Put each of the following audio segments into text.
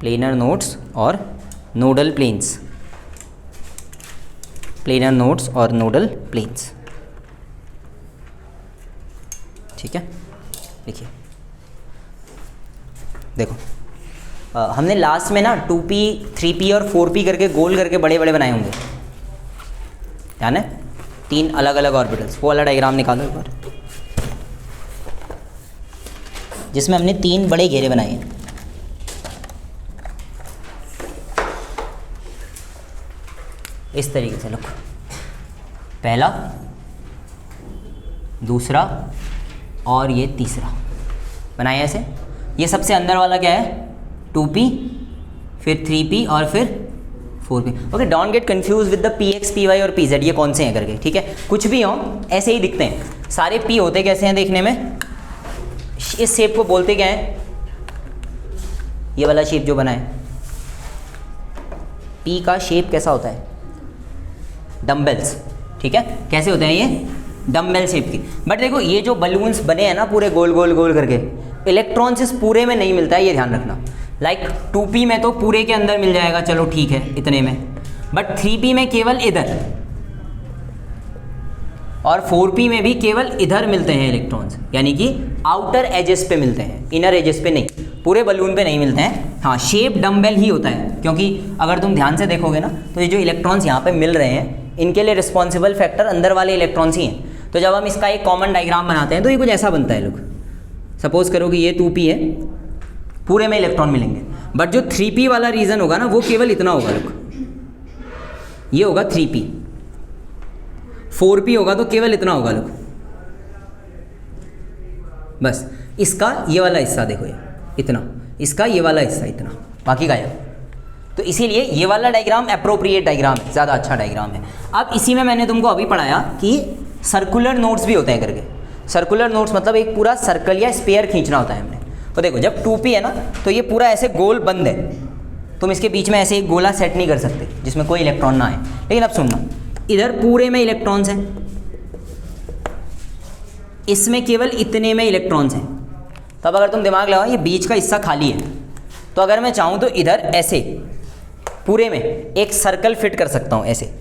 Planar nodes और nodal planes, planar nodes और nodal planes. ठीक है, देखिए देखो हमने लास्ट में ना 2p 3p और 4p करके गोल करके बड़े बड़े बनाए होंगे, ध्यान है, 3 अलग अलग ऑर्बिटल्स। वो वाला डायग्राम निकालो एक बार, जिसमें हमने 3 बड़े घेरे बनाए हैं। इस तरीके से, लुक, पहला, दूसरा और ये तीसरा बनाया ऐसे। ये सबसे अंदर वाला क्या है, 2p, फिर 3p और फिर 4p। Okay, don't get confuse with the px, py और pz, ये कौन से हैं करके, ठीक है। कुछ भी हो ऐसे ही दिखते हैं। सारे p होते कैसे हैं देखने में, इस शेप को बोलते क्या है, ये वाला शेप जो बना है, p का शेप कैसा होता है, डम्बेल्स, ठीक है। कैसे होते हैं ये, डम्बेल शेप की। बट देखो ये जो बलून्स बने हैं ना पूरे गोल गोल गोल करके, इलेक्ट्रॉन्स इस पूरे में नहीं मिलता है, ये ध्यान रखना। लाइक 2p में तो पूरे के अंदर मिल जाएगा, चलो ठीक है इतने में, बट 3p में केवल इधर, और 4p में भी केवल इधर मिलते हैं इलेक्ट्रॉन्स, यानी कि आउटर एजेस पे मिलते हैं, इनर एजेस पे नहीं, पूरे बलून पे नहीं मिलते हैं। हाँ, शेप डम्बेल ही होता है, क्योंकि अगर तुम ध्यान से देखोगे ना तो ये जो इलेक्ट्रॉन्स यहाँ पे मिल रहे हैं, इनके लिए रिस्पॉन्सिबल फैक्टर अंदर वाले इलेक्ट्रॉन्स ही हैं। तो जब हम इसका एक कॉमन डायग्राम बनाते हैं तो ये कुछ ऐसा बनता है। लोग सपोज करो कि ये 2p है, पूरे में इलेक्ट्रॉन मिलेंगे, बट जो 3p वाला रीजन होगा ना वो केवल इतना होगा, लोग, ये होगा 3p। 4p होगा तो केवल इतना होगा, लोग, बस। इसका ये वाला हिस्सा देखो, ये इतना, इसका ये वाला हिस्सा इतना, बाकी गायब। तो इसीलिए ये वाला डायग्राम एप्रोप्रिएट डायग्राम है, ज़्यादा अच्छा डायग्राम है। अब इसी में मैंने तुमको अभी पढ़ाया कि सर्कुलर नोड्स भी होते हैं करके। सर्कुलर नोड्स मतलब एक पूरा सर्कल या स्पेयर खींचना होता है हमने। तो देखो जब 2p है ना तो ये पूरा ऐसे गोल बंद है, तुम इसके बीच में ऐसे एक गोला सेट नहीं कर सकते जिसमें कोई इलेक्ट्रॉन ना आए। लेकिन अब सुनना, इधर पूरे में इलेक्ट्रॉन्स हैं, इसमें केवल इतने में इलेक्ट्रॉन्स हैं। तब अगर तुम दिमाग लगाओ ये बीच का हिस्सा खाली है, तो अगर मैं चाहूँ तो इधर ऐसे पूरे में एक सर्कल फिट कर सकता हूँ, ऐसे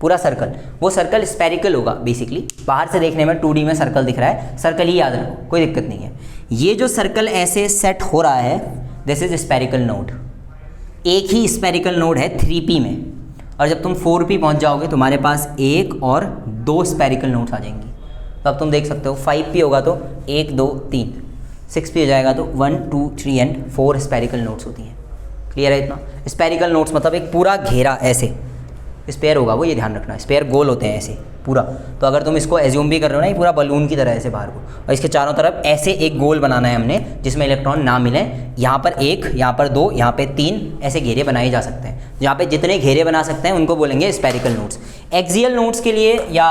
पूरा सर्कल। वो सर्कल स्पेरिकल होगा बेसिकली, बाहर से देखने में 2D में सर्कल दिख रहा है, सर्कल ही याद रखो, कोई दिक्कत नहीं है। ये जो सर्कल ऐसे सेट हो रहा है, दिस इज स्पेरिकल नोड। एक ही स्पेरिकल नोड है 3p में, और जब तुम 4p पहुंच जाओगे तुम्हारे पास 1 और 2 स्पेरिकल नोड्स आ जाएंगी। तो अब तुम देख सकते हो 5p होगा तो 1 2 3, 6p हो जाएगा तो 1 2 3 एंड 4 स्पेरिकल नोड्स होती हैं। क्लियर है इतना? स्पेरिकल नोड्स मतलब एक पूरा घेरा ऐसे स्पेयर होगा वो, ये ध्यान रखना, स्पेयर गोल होते हैं ऐसे पूरा। तो अगर तुम इसको एज्यूम भी कर रहे हो ना, ये पूरा बलून की तरह ऐसे बाहर को, और इसके चारों तरफ ऐसे एक गोल बनाना है हमने जिसमें इलेक्ट्रॉन ना मिले। यहाँ पर 1, यहाँ पर 2, यहाँ पे 3 ऐसे घेरे बनाए जा सकते हैं। जहाँ पे जितने घेरे बना सकते हैं उनको बोलेंगे स्पेरिकल नोड्स। एक्सियल नोड्स के लिए या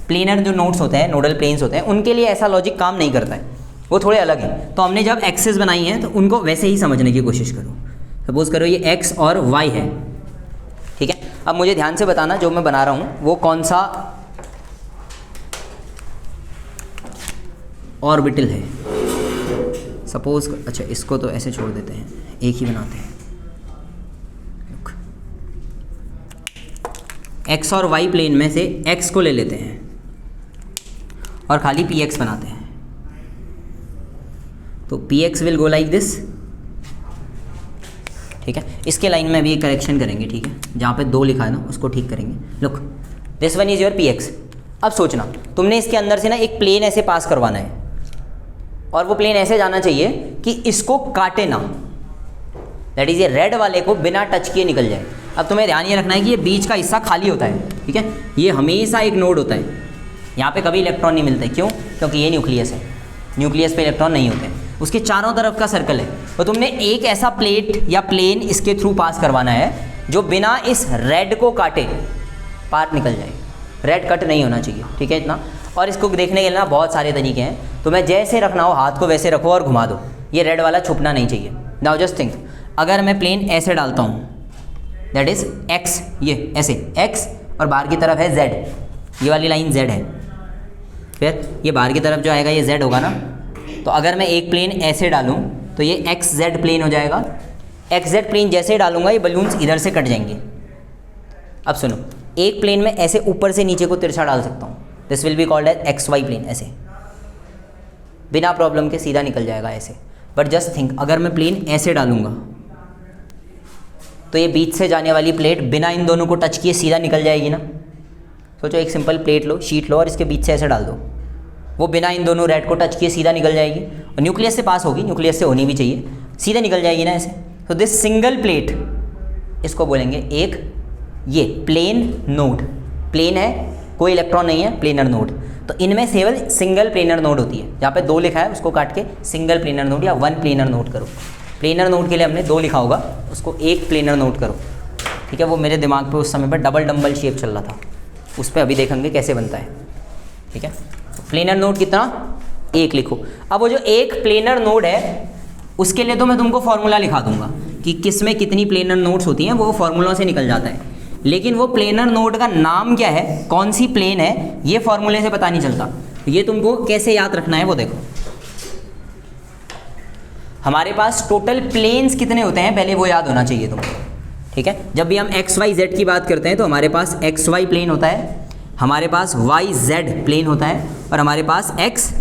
प्लेनर जो नोड्स होते हैं, नोडल प्लेन्स होते हैं, उनके लिए ऐसा लॉजिक काम नहीं करता है, वो थोड़े अलग हैं। तो हमने जब एक्सेस बनाई हैं तो उनको वैसे ही समझने की कोशिश करो। सपोज करो ये x और y है, ठीक है। अब मुझे ध्यान से बताना जो मैं बना रहा हूँ वो कौन सा ऑर्बिटल है। सपोज अच्छा इसको तो ऐसे छोड़ देते हैं, एक ही बनाते हैं। x और y प्लेन में से x को ले लेते हैं और खाली px बनाते हैं। तो px will go like this, ठीक है। इसके लाइन में भी एक करेक्शन करेंगे, ठीक है, जहाँ पे 2 लिखा है ना उसको ठीक करेंगे। Look, this one is your px। अब सोचना, तुमने इसके अंदर से ना एक प्लेन ऐसे पास करवाना है, और वो प्लेन ऐसे जाना चाहिए कि इसको काटे ना, दैट इज ये रेड वाले को बिना टच किए निकल जाए। अब तुम्हें ध्यान ये रखना है कि ये बीच का हिस्सा खाली होता है, ठीक है। ये हमेशा एक नोड होता है, यहाँ पे कभी इलेक्ट्रॉन नहीं मिलते। क्यों? क्योंकि ये न्यूक्लियस है, न्यूक्लियस पे इलेक्ट्रॉन नहीं होते हैं। उसके चारों तरफ का सर्कल है, तो तुमने एक ऐसा प्लेट या प्लेन इसके थ्रू पास करवाना है जो बिना इस रेड को काटे पार निकल जाए। रेड कट नहीं होना चाहिए, ठीक है इतना। और इसको देखने के लिए ना बहुत सारे तरीके हैं, तुम्हें जैसे रखना हो हाथ को वैसे रखो और घुमा दो, ये रेड वाला छुपना नहीं चाहिए। नाउ जस्ट थिंक, अगर मैं प्लेन ऐसे डालता हूँ, दैट इज x, ये ऐसे x, और बाहर की तरफ है z, ये वाली लाइन z है, फिर ये बाहर की तरफ जो आएगा ये z होगा ना। तो अगर मैं एक प्लेन ऐसे डालूँ तो ये xz प्लेन हो जाएगा, एक्स जेड प्लेन जैसे डालूंगा ये बलून्स इधर से कट जाएंगे। अब सुनो, एक प्लेन में ऐसे ऊपर से नीचे को तिरछा डाल सकता हूँ, this will be called as X Y plane, ऐसे बिना प्रॉब्लम के सीधा निकल जाएगा ऐसे। बट जस्ट थिंक, अगर मैं प्लेन ऐसे डालूंगा तो ये बीच से जाने वाली प्लेट बिना इन दोनों को टच किए सीधा निकल जाएगी ना। सोचो, एक सिंपल प्लेट लो, शीट लो और इसके बीच से ऐसे डाल दो, वो बिना इन दोनों रेड को टच किए सीधा निकल जाएगी और न्यूक्लियस से पास होगी, न्यूक्लियस से होनी भी चाहिए, सीधे निकल जाएगी ना ऐसे। तो दिस सिंगल प्लेट, इसको बोलेंगे एक ये प्लेन नोड। प्लेन है, कोई इलेक्ट्रॉन नहीं है, प्लेनर नोड। तो इनमें केवल सिंगल प्लेनर नोड होती है। जहाँ पे 2 लिखा है उसको काट के सिंगल प्लेनर नोड या 1 प्लेनर नोड करो। प्लेनर नोड के लिए हमने 2 लिखा होगा, उसको 1 प्लेनर नोड करो, ठीक है। वो मेरे दिमाग पे उस समय पर डबल डम्बल शेप चल रहा था, उस पर अभी देखेंगे कैसे बनता है, ठीक है। प्लेनर नोड कितना, 1 लिखो। अब वो जो एक प्लेनर नोड है उसके लिए तो मैं तुमको फॉर्मूला लिखा दूंगा कि किस में कितनी प्लेनर नोड्स होती हैं, वो फॉर्मूला से निकल जाता है। लेकिन वो प्लेनर नोड का नाम क्या है, कौन सी प्लेन है, ये फॉर्मूले से पता नहीं चलता। ये तुमको कैसे याद रखना है वो देखो। हमारे पास टोटल प्लेन्स कितने होते हैं पहले वो याद होना चाहिए तुमको, ठीक है। जब भी हम एक्स वाई जेड की बात करते हैं तो हमारे पास एक्स वाई प्लेन होता है, हमारे पास वाई जेड प्लेन होता है और हमारे पास एक्स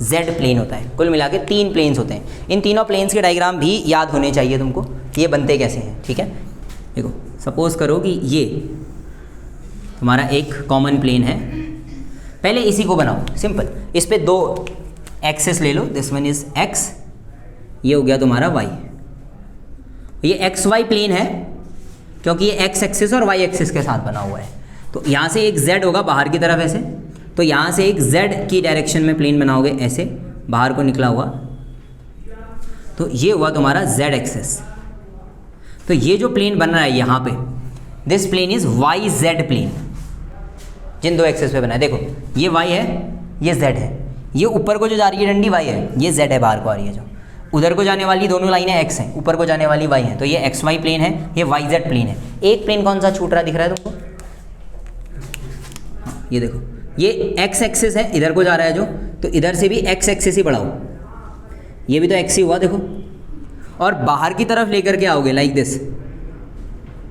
जेड प्लेन होता है। कुल मिला के 3 प्लेन्स होते हैं। इन तीनों प्लेन्स के डायग्राम भी याद होने चाहिए तुमको, ये बनते कैसे हैं, ठीक है। देखो, सपोज करो कि ये तुम्हारा एक कॉमन प्लेन है, पहले इसी को बनाओ सिंपल। इस पे 2 एक्सेस ले लो, दिस वन इज एक्स, ये हो गया तुम्हारा वाई। ये एक्स वाई प्लेन है क्योंकि ये एक्स एक्सिस और वाई एक्सिस के साथ बना हुआ है। तो यहाँ से एक जेड होगा बाहर की तरफ ऐसे, तो यहाँ से एक जेड की डायरेक्शन में प्लेन बनाओगे ऐसे, बाहर को निकला हुआ, तो ये हुआ तुम्हारा जेड एक्सिस। तो ये जो प्लेन बन रहा है यहाँ पे, this plane is Y Z plane, जिन 2 एक्सेस पे बना है। देखो, ये वाई है, ये जेड है, ये ऊपर को जो जा रही है डंडी वाई है, ये जेड है, बाहर को आ रही है जो, उधर को जाने वाली दोनों लाइनें एक्स हैं, ऊपर को जाने वाली वाई हैं। तो ये एक्स वाई प्लेन है, ये वाई जेड प्लेन है। एक प्लेन कौन सा छूट रहा दिख रहा है तुमको, ये देखो, ये एक्स एक्सिस है, इधर को जा रहा है जो, तो इधर से भी एक्स एक्सिस ही बढ़ाओ, ये भी तो एक्स ही हुआ देखो, और बाहर की तरफ लेकर के आओगे लाइक दिस,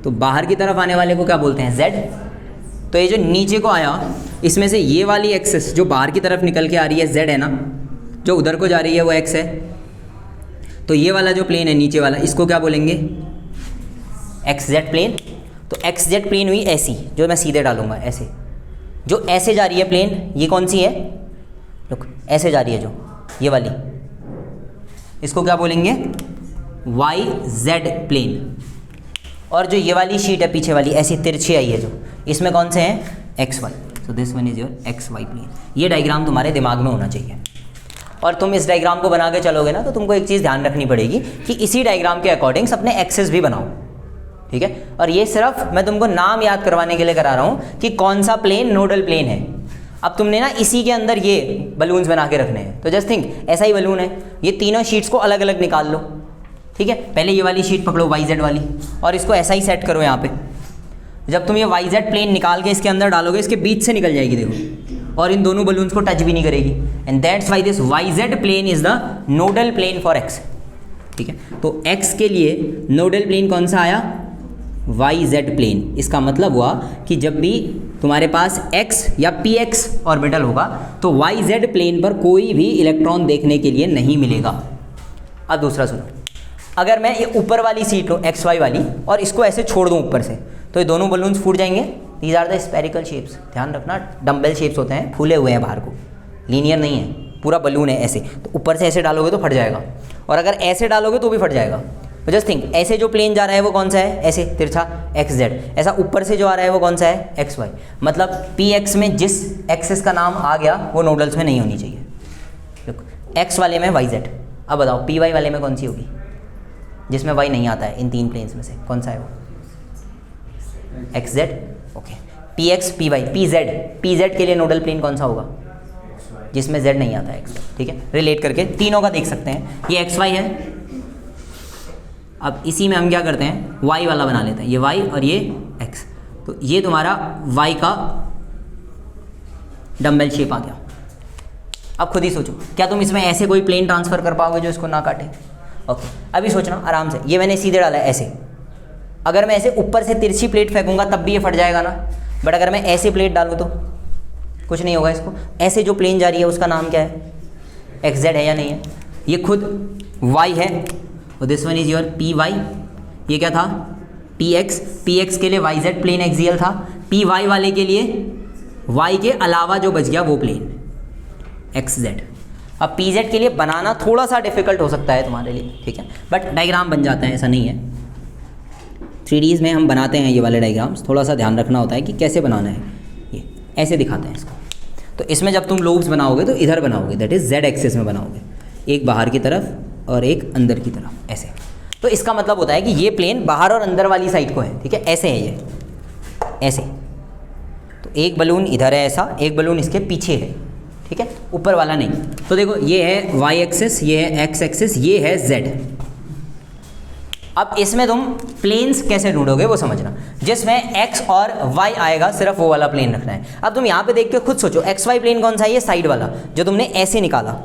तो बाहर की तरफ आने वाले को क्या बोलते हैं, जेड। तो ये जो नीचे को आया, इसमें से ये वाली एक्सिस जो बाहर की तरफ निकल के आ रही है जेड है ना, जो उधर को जा रही है वो एक्स है। तो ये वाला जो प्लेन है नीचे वाला, इसको क्या बोलेंगे, एक्स जेड प्लेन। तो एक्स जेड प्लेन हुई ऐसी, जो मैं सीधे डालूंगा ऐसे, जो ऐसे जा रही है प्लेन, ये कौन सी है, लुक ऐसे जा रही है जो, ये वाली, इसको क्या बोलेंगे, वाई जेड प्लेन। और जो ये वाली शीट है पीछे वाली ऐसी तिरछी आई है जो, इसमें कौन से हैं, X Y. So this one is your X Y plane. ये डायग्राम तुम्हारे दिमाग में होना चाहिए, और तुम इस डायग्राम को बना के चलोगे ना, तो तुमको एक चीज़ ध्यान रखनी पड़ेगी कि इसी डायग्राम के अकॉर्डिंग्स अपने एक्सेस भी बनाओ, ठीक है। और ये सिर्फ मैं तुमको नाम याद करवाने के लिए करा रहा हूँ कि कौन सा प्लेन नोडल प्लेन है। अब तुमने ना इसी के अंदर ये बलून्स बना के रखने हैं, तो जस्ट थिंक ऐसा ही बलून है, ये तीनों शीट्स को अलग अलग निकाल लो, ठीक है। पहले ये वाली शीट पकड़ो वाई जेड वाली, और इसको ऐसा ही सेट करो यहाँ पे। जब तुम ये वाई जेड प्लेन निकाल के इसके अंदर डालोगे, इसके बीच से निकल जाएगी देखो, और इन दोनों बलून्स को टच भी नहीं करेगी। And that's why this Y Z plane is the nodal plane for X, ठीक है। तो एक्स के लिए नोडल प्लेन कौन सा आया, वाई जेड प्लेन। इसका मतलब हुआ कि जब भी तुम्हारे पास एक्स या पी एक्स ऑर्बिटल होगा तो वाई जेड प्लेन पर कोई भी इलेक्ट्रॉन देखने के लिए नहीं मिलेगा। अब दूसरा सुनो, अगर मैं ये ऊपर वाली सीट लूँ एक्स वाई वाली और इसको ऐसे छोड़ दूँ ऊपर से, तो ये दोनों बलून्स फूट जाएंगे। These are the spherical shapes, ध्यान रखना, डम्बल शेप्स होते हैं, फूले हुए हैं बाहर को, लीनियर नहीं है, पूरा बलून है ऐसे। तो ऊपर से ऐसे डालोगे तो फट जाएगा, और अगर ऐसे डालोगे तो भी फट जाएगा। तो जस्ट थिंक, ऐसे जो प्लेन जा रहा है वो कौन सा है, ऐसे तिरछा एक्स जेड, ऐसा ऊपर से जो आ रहा है वो कौन सा है, एक्स वाई। मतलब पी एक्स में जिस एक्सिस का नाम आ गया वो नोडल्स में नहीं होनी चाहिए। देखो एक्स वाले में वाई जेड, अब बताओ पी वाई वाले में कौन सी होगी, जिसमें वाई नहीं आता है इन 3 प्लेन्स में से, कौन सा है वो, X Z, okay. P X P Y P Z के लिए नोडल प्लेन कौन सा होगा, जिसमें जेड नहीं आता है, एक्स, ठीक है। रिलेट करके तीनों का देख सकते हैं, ये एक्स वाई है। अब इसी में हम क्या करते हैं, वाई वाला बना लेते हैं, ये वाई और ये एक्स। तो ये तुम्हारा वाई का डम्बल शेप आ गया। अब खुद ही सोचो, क्या तुम इसमें ऐसे कोई प्लेन ट्रांसफ़र कर पाओगे जो इसको ना काटे, ओके, अभी सोचना आराम से, ये मैंने सीधे डाला है ऐसे, अगर मैं ऐसे ऊपर से तिरछी प्लेट फेंकूंगा तब भी ये फट जाएगा ना, बट अगर मैं ऐसे प्लेट डालूँ तो कुछ नहीं होगा इसको। ऐसे जो प्लेन जा रही है उसका नाम क्या है, एक्स जेड है या नहीं है, ये खुद वाई है, और this one is your P Y, ये क्या था पी एक्स, पी एक्स के लिए वाई जेड प्लेन एक्सियल था, पी वाई वाले के लिए वाई के अलावा जो बच गया वो प्लेन एक्स जेड। अब पी जेड के लिए बनाना थोड़ा सा डिफिकल्ट हो सकता है तुम्हारे लिए, ठीक है, बट डायग्राम बन जाता है, ऐसा नहीं है। 3Ds में हम बनाते हैं ये वाले डायग्राम्स, थोड़ा सा ध्यान रखना होता है कि कैसे बनाना है, ये ऐसे दिखाते हैं इसको। तो इसमें जब तुम लोब्स बनाओगे तो इधर बनाओगे, दैट इज़ जेड एक्सिस में बनाओगे, एक बाहर की तरफ और एक अंदर की तरफ ऐसे। तो इसका मतलब होता है कि ये प्लेन बाहर और अंदर वाली साइड को है, ठीक है, ऐसे है ये, ऐसे। तो एक बलून इधर है ऐसा, एक बलून इसके पीछे है, ठीक है, ऊपर वाला नहीं। तो देखो ये है वाई एक्सिस, ये है एक्स एक्सिस, ये है जेड। अब इसमें तुम प्लेन्स कैसे ढूंढोगे वो समझना, जिसमें एक्स और वाई आएगा सिर्फ वो वाला प्लेन रखना है। अब तुम यहाँ पे देख के खुद सोचो, एक्स वाई प्लेन कौन सा है, ये साइड वाला जो तुमने ऐसे निकाला,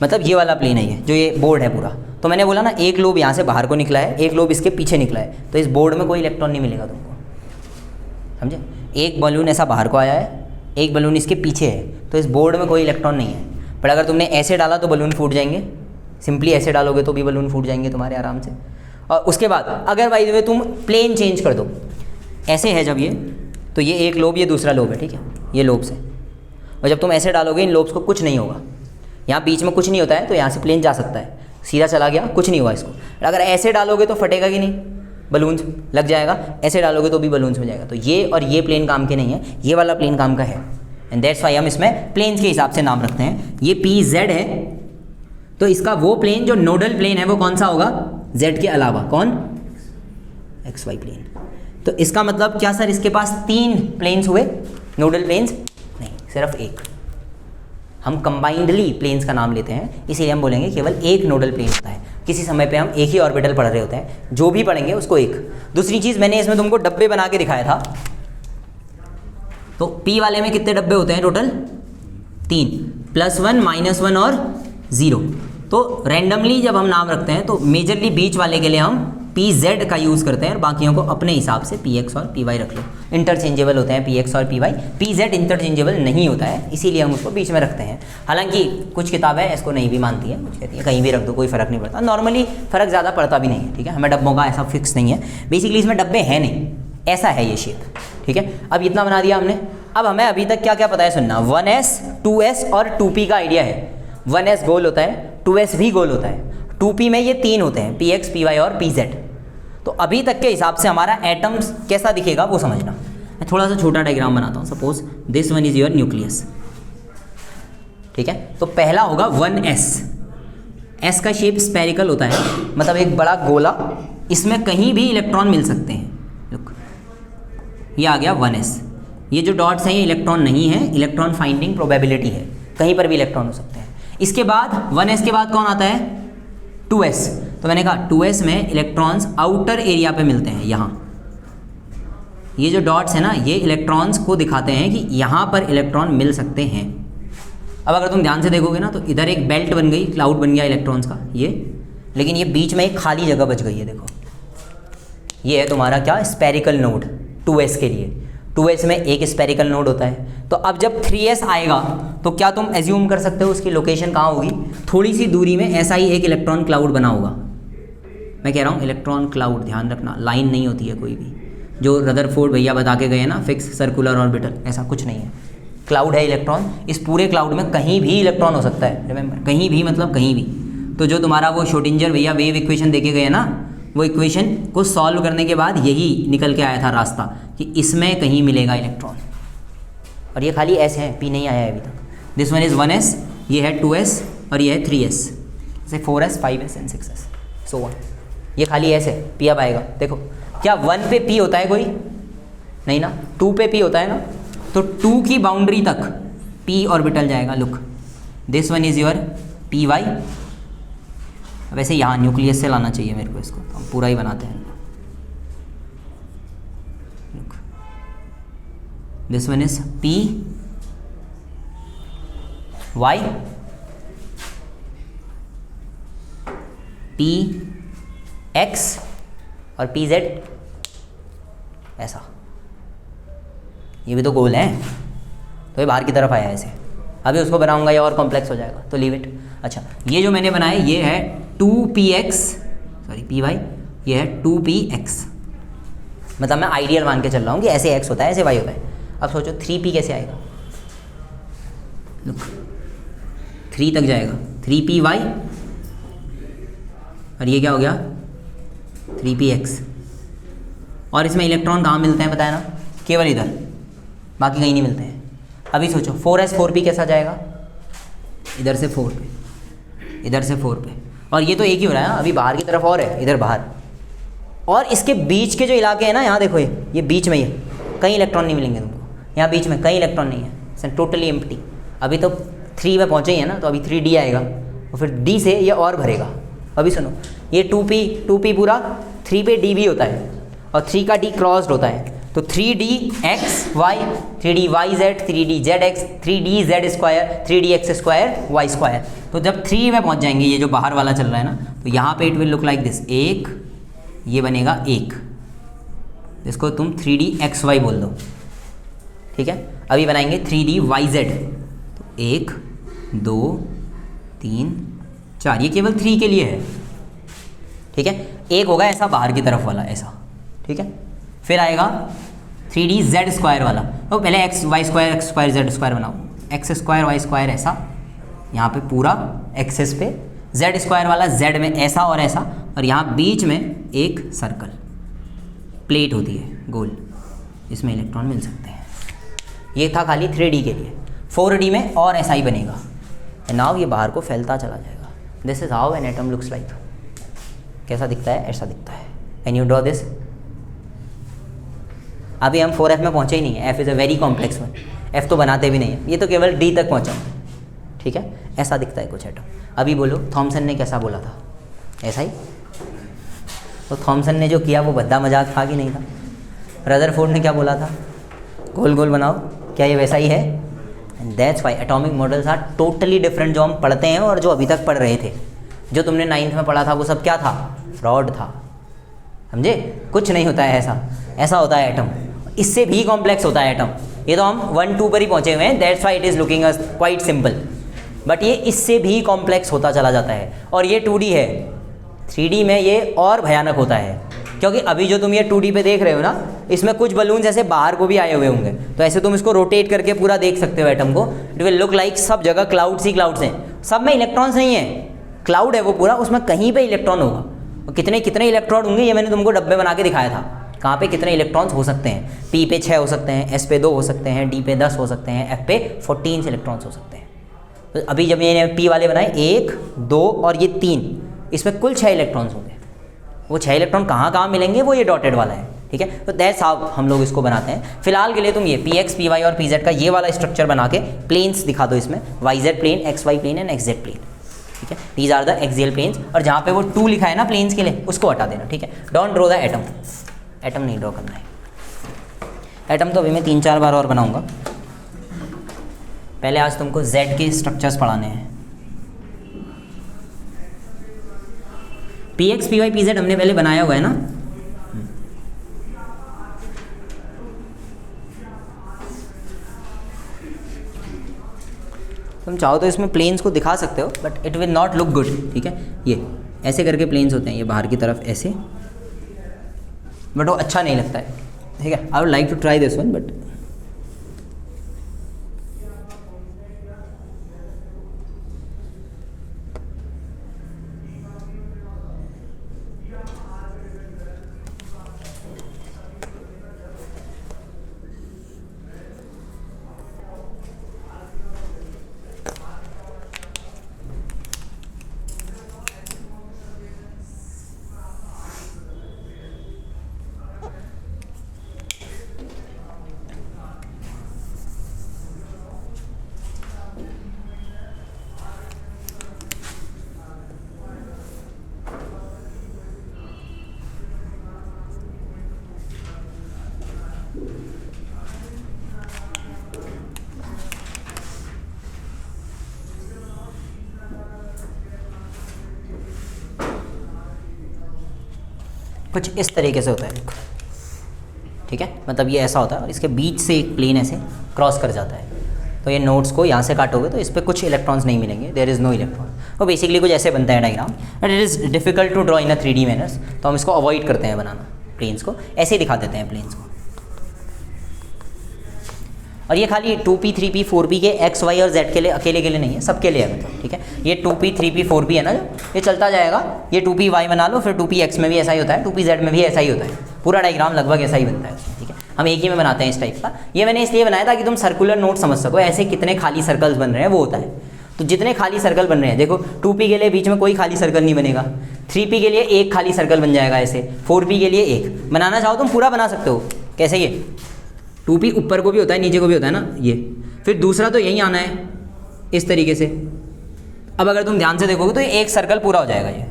मतलब ये वाला प्लेन है, ये जो ये बोर्ड है पूरा। तो मैंने बोला ना एक लोब यहाँ से बाहर को निकला है, एक लोब इसके पीछे निकला है, तो इस बोर्ड में कोई इलेक्ट्रॉन नहीं मिलेगा तुमको, समझे। एक बलून ऐसा बाहर को आया है, एक बलून इसके पीछे है, तो इस बोर्ड में कोई इलेक्ट्रॉन नहीं है। पर अगर तुमने ऐसे डाला तो बलून फूट जाएंगे, सिंपली ऐसे डालोगे तो भी बलून फूट जाएंगे तुम्हारे आराम से। और उसके बाद अगर बाय द वे तुम प्लेन चेंज कर दो, ऐसे है जब ये, तो ये एक लोब, ये दूसरा लोब है, ठीक है, ये लोब्स है, और जब तुम ऐसे डालोगे इन लोब्स को कुछ नहीं होगा, यहाँ बीच में कुछ नहीं होता है, तो यहाँ से प्लेन जा सकता है, सीधा चला गया, कुछ नहीं हुआ इसको। अगर ऐसे डालोगे तो फटेगा कि नहीं, बलून्स लग जाएगा, ऐसे डालोगे तो भी बलून्स में जाएगा। तो ये और ये प्लेन काम के नहीं है, ये वाला प्लेन काम का है, एंड दैट्स वाई हम इसमें प्लेन्स के हिसाब से नाम रखते हैं। ये पी जेड है, तो इसका वो प्लेन जो नोडल प्लेन है वो कौन सा होगा, जेड के अलावा, कौन, एक्स वाई प्लेन। तो इसका मतलब क्या सर, इसके पास 3 प्लेन्स हुए नोडल प्लेन्स, नहीं, सिर्फ एक। हम कंबाइंडली प्लेन्स का नाम लेते हैं, इसीलिए हम बोलेंगे केवल एक नोडल प्लेन होता है। किसी समय पे हम एक ही ऑर्बिटल पढ़ रहे होते हैं, जो भी पढ़ेंगे उसको एक। दूसरी चीज़, मैंने इसमें तुमको डब्बे बना के दिखाया था, तो P वाले में कितने डब्बे होते हैं टोटल, 3, +1 -1 और 0। तो रैंडमली जब हम नाम रखते हैं तो मेजरली बीच वाले के लिए हम PZ का यूज़ करते हैं, और बाकियों को अपने हिसाब से PX और PY रख लो, इंटरचेंजेबल होते हैं PX और PY। PZ इंटरचेंजेबल नहीं होता है, इसीलिए हम उसको बीच में रखते हैं। हालांकि कुछ किताबें इसको नहीं भी मानती है, कुछ कहती है कहीं भी रख दो कोई फ़र्क नहीं पड़ता, नॉर्मली फ़र्क ज़्यादा पड़ता भी नहीं है, ठीक है। हमें डब्बों का ऐसा फिक्स नहीं है, बेसिकली इसमें डब्बे हैं नहीं, ऐसा है ये शेप, ठीक है। अब इतना बना दिया हमने। अब हमें अभी तक क्या क्या पता है, सुनना, 1s 2s और 2p का आइडिया है। 1s गोल होता है, 2s भी गोल होता है, 2p में ये 3 होते हैं, px py और pz। तो अभी तक के हिसाब से हमारा एटम्स कैसा दिखेगा वो समझना। मैं थोड़ा सा छोटा डायग्राम बनाता हूँ, suppose this one is your nucleus, ठीक है। तो पहला होगा 1s, s का शेप स्पेरिकल होता है, मतलब एक बड़ा गोला, इसमें कहीं भी इलेक्ट्रॉन मिल सकते हैं। लुक, ये आ गया 1s। ये जो डॉट्स हैं ये इलेक्ट्रॉन नहीं है, इलेक्ट्रॉन फाइंडिंग प्रोबेबिलिटी है, कहीं पर भी इलेक्ट्रॉन हो सकते हैं। इसके बाद 1s के बाद कौन आता है, 2s। तो मैंने कहा 2s में इलेक्ट्रॉन्स आउटर एरिया पे मिलते हैं, यहाँ ये जो डॉट्स है ना, ये इलेक्ट्रॉन्स को दिखाते हैं कि यहाँ पर इलेक्ट्रॉन मिल सकते हैं। अब अगर तुम ध्यान से देखोगे ना, तो इधर एक बेल्ट बन गई, क्लाउड बन गया इलेक्ट्रॉन्स का ये, लेकिन ये बीच में एक खाली जगह बच गई है, देखो ये है तुम्हारा क्या, स्पेरिकल नोड 2s के लिए। 2s में एक स्पेरिकल नोड होता है। तो अब जब 3s आएगा तो क्या तुम एज्यूम कर सकते हो उसकी लोकेशन कहाँ होगी, थोड़ी सी दूरी में ऐसा ही एक इलेक्ट्रॉन क्लाउड बना होगा। मैं कह रहा हूँ इलेक्ट्रॉन क्लाउड, ध्यान रखना, लाइन नहीं होती है कोई भी, जो रदरफोर्ड भैया बता के गए ना, फिक्स सर्कुलर ऑर्बिटल, ऐसा कुछ नहीं है। क्लाउड है इलेक्ट्रॉन, इस पूरे क्लाउड में कहीं भी इलेक्ट्रॉन हो सकता है, रिमेंबर, कहीं भी मतलब कहीं भी। तो जो तुम्हारा वो श्रोडिंगर भैया वेव इक्वेशन देके गए ना, वो इक्वेशन को सॉल्व करने के बाद यही निकल के आया था रास्ता कि इसमें कहीं मिलेगा इलेक्ट्रॉन, और ये खाली s है, p नहीं आया है अभी तक। दिस वन इज़ 1s, ये है 2s और ये है 3s, जैसे 4s 5s and 6s so on. ये खाली s है, p अब आएगा। देखो क्या 1 पे p होता है कोई, नहीं ना, 2 पे p होता है ना, तो 2 की बाउंड्री तक p ऑर्बिटल जाएगा। Look, this one is your py। वैसे यहाँ न्यूक्लियस से लाना चाहिए मेरे को इसको, तो हम पूरा ही बनाते हैं। This one is p y, P x और पी जेड ऐसा, ये भी तो गोल है, तो ये बाहर की तरफ आया ऐसे। अभी उसको बनाऊंगा ये और कॉम्प्लेक्स हो जाएगा, तो लीव इट। अच्छा, ये जो मैंने बनाया ये है 2px, सॉरी पी वाई, ये है 2px, मतलब मैं आइडियल मान के चल रहा हूँ कि ऐसे x होता है, ऐसे y होता है। अब सोचो 3p कैसे आएगा, लुक 3 तक जाएगा, 3py, और ये क्या हो गया 3px। और इसमें इलेक्ट्रॉन कहाँ मिलते हैं बताया ना, केवल इधर, बाकी कहीं नहीं मिलते हैं। अभी सोचो 4s 4p कैसा जाएगा, इधर से 4 पे, इधर से 4 पे, और ये तो एक ही हो रहा है ना, अभी बाहर की तरफ और है, इधर बाहर। और इसके बीच के जो इलाके हैं ना, यहाँ देखो ये बीच में, ये कहीं इलेक्ट्रॉन नहीं मिलेंगे तुमको, यहाँ बीच में कहीं इलेक्ट्रॉन नहीं है, टोटली एम्प्टी। अभी तो 3 में पहुँचे ही है ना, तो अभी 3d आएगा, और फिर d से ये और भरेगा। अभी सुनो, ये 2p पूरा 3 पे d भी होता है, और 3 का d क्रॉस्ड होता है, तो 3dxy, 3dy 3dzx, 3dz², 3dx², y²। तो जब 3 में पहुंच जाएंगे, ये जो बाहर वाला चल रहा है ना, तो यहाँ पे it will look like this, एक ये बनेगा 1, इसको तुम 3dxy बोल दो, ठीक है। अभी बनाएंगे 3dyz, तो 1 2 3 4, ये केवल 3 के लिए है, ठीक है। एक होगा ऐसा बाहर की तरफ वाला ऐसा, ठीक है। फिर आएगा 3dz² वाला, तो पहले x² z² बनाओ, x² y² ऐसा, यहाँ पे पूरा एक्सेस पे, z² वाला z में ऐसा और ऐसा, और यहाँ बीच में एक सर्कल प्लेट होती है गोल, इसमें इलेक्ट्रॉन मिल सकते हैं। ये था खाली 3D के लिए, 4D में और ऐसा ही बनेगा, एंड नाउ ये बाहर को फैलता चला जाएगा। This is how an atom looks like. कैसा दिखता है, ऐसा दिखता है। Can you draw this? अभी हम 4f में पहुँचे ही नहीं है, f is a very complex one, f तो बनाते भी नहीं है, ये तो केवल d तक पहुँचा, ठीक है। ऐसा दिखता है कुछ एटम। अभी बोलो थॉमसन ने कैसा बोला था, ऐसा ही। तो थॉमसन ने जो किया वो भद्दा मजाक था कि नहीं था? रदरफोर्ड ने क्या बोला था, गोल गोल बनाओ, क्या ये वैसा ही है? And that's why atomic models are totally different, जो हम पढ़ते हैं और जो अभी तक पढ़ रहे थे। जो तुमने 9th में पढ़ा था वो सब क्या था, फ्रॉड था, समझे? कुछ नहीं होता है ऐसा, ऐसा होता है एटम, इससे भी कॉम्प्लेक्स होता है एटम। ये तो हम 1-2 पर ही पहुँचे हुए हैं, that's why it is looking us quite simple, but ये इससे भी कॉम्प्लेक्स होता चला जाता है। और ये 2D है, 3D में ये और भयानक होता है, क्योंकि अभी जो तुम ये 2D पे देख रहे हो ना, इसमें कुछ बलून जैसे बाहर को भी आए हुए होंगे, तो ऐसे तुम इसको रोटेट करके पूरा देख सकते हो एटम को। इट विल लुक लाइक सब जगह क्लाउड्स ही क्लाउड्स हैं, सब में इलेक्ट्रॉन्स नहीं है, क्लाउड है वो पूरा, उसमें कहीं पे इलेक्ट्रॉन होगा। और कितने कितने इलेक्ट्रॉन होंगे ये मैंने तुमको डब्बे बना के दिखाया था, कहाँ पे कितने इलेक्ट्रॉन्स हो सकते हैं। P पे 6 हो सकते हैं, S पे 2 हो सकते हैं, D पे 10 हो सकते हैं, F पे 14 इलेक्ट्रॉन्स हो सकते हैं। तो अभी जब मैंने P वाले बनाए 1 2 और ये 3, इसमें कुल 6 इलेक्ट्रॉन्स होंगे। वो 6 इलेक्ट्रॉन कहाँ कहाँ मिलेंगे वो ये डॉटेड वाला है, ठीक है। तो दैट्स हाउ हम लोग इसको बनाते हैं। फिलहाल के लिए तुम ये Px Py और Pz का ये वाला स्ट्रक्चर बना के प्लेन्स दिखा दो इसमें, YZ plane, XY plane and XZ plane, ठीक है। These are the axial planes, और जहाँ पे वो 2 लिखा है ना प्लेन्स के लिए, उसको हटा देना, ठीक है। Don't draw the atom, atom नहीं ड्रॉ करना है। एटम तो अभी मैं 3-4 बार और बनाऊंगा, पहले आज तुमको Z के स्ट्रक्चर्स पढ़ाने हैं। Px Py Pz हमने पहले बनाया हुआ है ना, तुम चाहो तो इसमें प्लेन्स को दिखा सकते हो, but it will not look good, ठीक है। ये ऐसे करके प्लेन्स होते हैं, ये बाहर की तरफ ऐसे, बट वो अच्छा नहीं लगता है, ठीक है। I would like to try this one, but कुछ इस तरीके से होता है, ठीक है, मतलब ये ऐसा होता है और इसके बीच से एक प्लेन ऐसे क्रॉस कर जाता है। तो ये नोड्स को यहाँ से काटोगे तो इस पर कुछ इलेक्ट्रॉन्स नहीं मिलेंगे, देयर इज़ नो इलेक्ट्रॉन। तो बेसिकली कुछ ऐसे बनता है diagram, but it is difficult to draw in a 3D manners, तो हम इसको अवॉइड करते हैं बनाना, प्लेन्स को ऐसे ही दिखा देते हैं प्लेन्स को। और ये खाली 2p 3p 4p के x y और z के लिए अकेले के लिए नहीं है, सबके लिए है मतलब, ठीक है। ये 2p 3p 4p है ना, ये चलता जाएगा, ये 2p y बना लो, फिर 2p x में भी ऐसा ही होता है, 2p z में भी ऐसा ही होता है, पूरा डायग्राम लगभग ऐसा ही बनता है, ठीक है। हम एक ही में बनाते हैं इस टाइप का। ये मैंने इसलिए बनाया ताकि तुम सर्कुलर नोट समझ सको, ऐसे कितने खाली सर्कल्स बन रहे हैं वो होता है। तो जितने खाली सर्कल बन रहे हैं, देखो 2p के लिए बीच में कोई खाली सर्कल नहीं बनेगा, 3p के लिए एक खाली सर्कल बन जाएगा ऐसे, 4p के लिए एक। बनाना चाहो तुम पूरा बना सकते हो, कैसे ये 2p ऊपर को भी होता है नीचे को भी होता है ना ये, फिर दूसरा तो यहीं आना है इस तरीके से। अब अगर तुम ध्यान से देखोगे तो ये एक सर्कल पूरा हो जाएगा ये,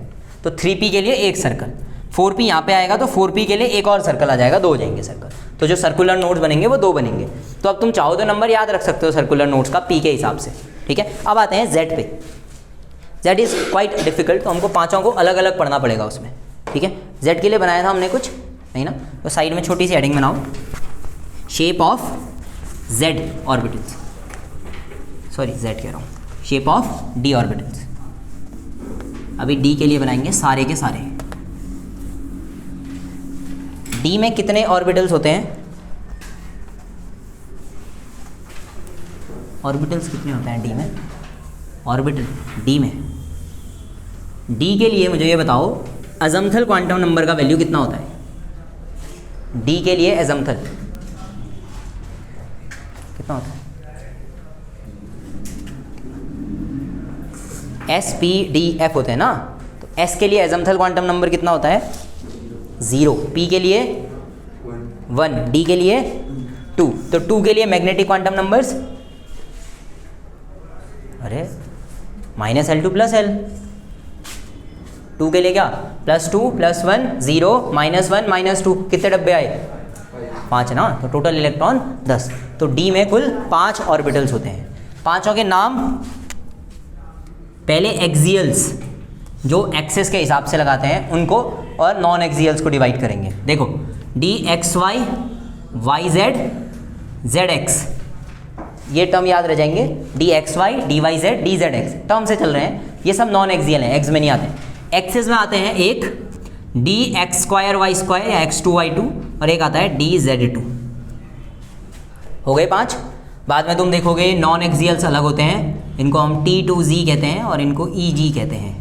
तो 3p के लिए एक सर्कल, 4p यहाँ पे आएगा तो 4p के लिए एक और सर्कल आ जाएगा, 2 हो जाएंगे सर्कल। तो जो सर्कुलर नोड्स बनेंगे वो 2 बनेंगे। तो अब तुम चाहो तो नंबर याद रख सकते हो सर्कुलर नोड्स का p के हिसाब से, ठीक है। अब आते हैं z पे। z इज़ क्वाइट डिफिकल्ट, तो हमको पाँचों को अलग अलग पढ़ना पड़ेगा उसमें, ठीक है। z के लिए बनाया था हमने कुछ नहीं ना, तो साइड में छोटी सी हेडिंग बनाओ, shape of z orbitals, sorry z कह रहा हूँ, शेप ऑफ d ऑर्बिटल्स। अभी d के लिए बनाएंगे सारे के सारे। d में कितने ऑर्बिटल्स होते हैं, ऑर्बिटल्स कितने होते हैं d में, ऑर्बिटल d में, d के लिए मुझे ये बताओ अजम्थल क्वांटम नंबर का वैल्यू कितना होता है, d के लिए अजम्थल कितना होता है, s p d f होते हैं ना, तो s के लिए अजम्थल क्वांटम नंबर कितना होता है 0, p के लिए 1, d के लिए 2, तो 2 के लिए मैग्नेटिक क्वांटम नंबर्स, अरे -L2 + L, 2 के लिए क्या +2 +1 0 -1 -2, कितने डब्बे आए 5 ना, तो टोटल इलेक्ट्रॉन 10। तो d में कुल 5 ऑर्बिटल्स होते हैं। पांचों के नाम पहले एक्सियल्स जो एक्सेस के हिसाब से लगाते हैं उनको, और नॉन एक्सियल्स को डिवाइड करेंगे। देखो dxy yz zx, ये टर्म याद रह जाएंगे, dxy dyz dzx टर्म से चल रहे हैं, ये सब नॉन एक्सियल हैं, एक्स में नहीं आते। एक्सेस में आते हैं एक dx² y² या x2 y2, और एक आता है dz2। हो गए 5। बाद में तुम देखोगे नॉन एक्सियल्स अलग होते हैं, इनको हम T2z कहते हैं और इनको EG कहते हैं।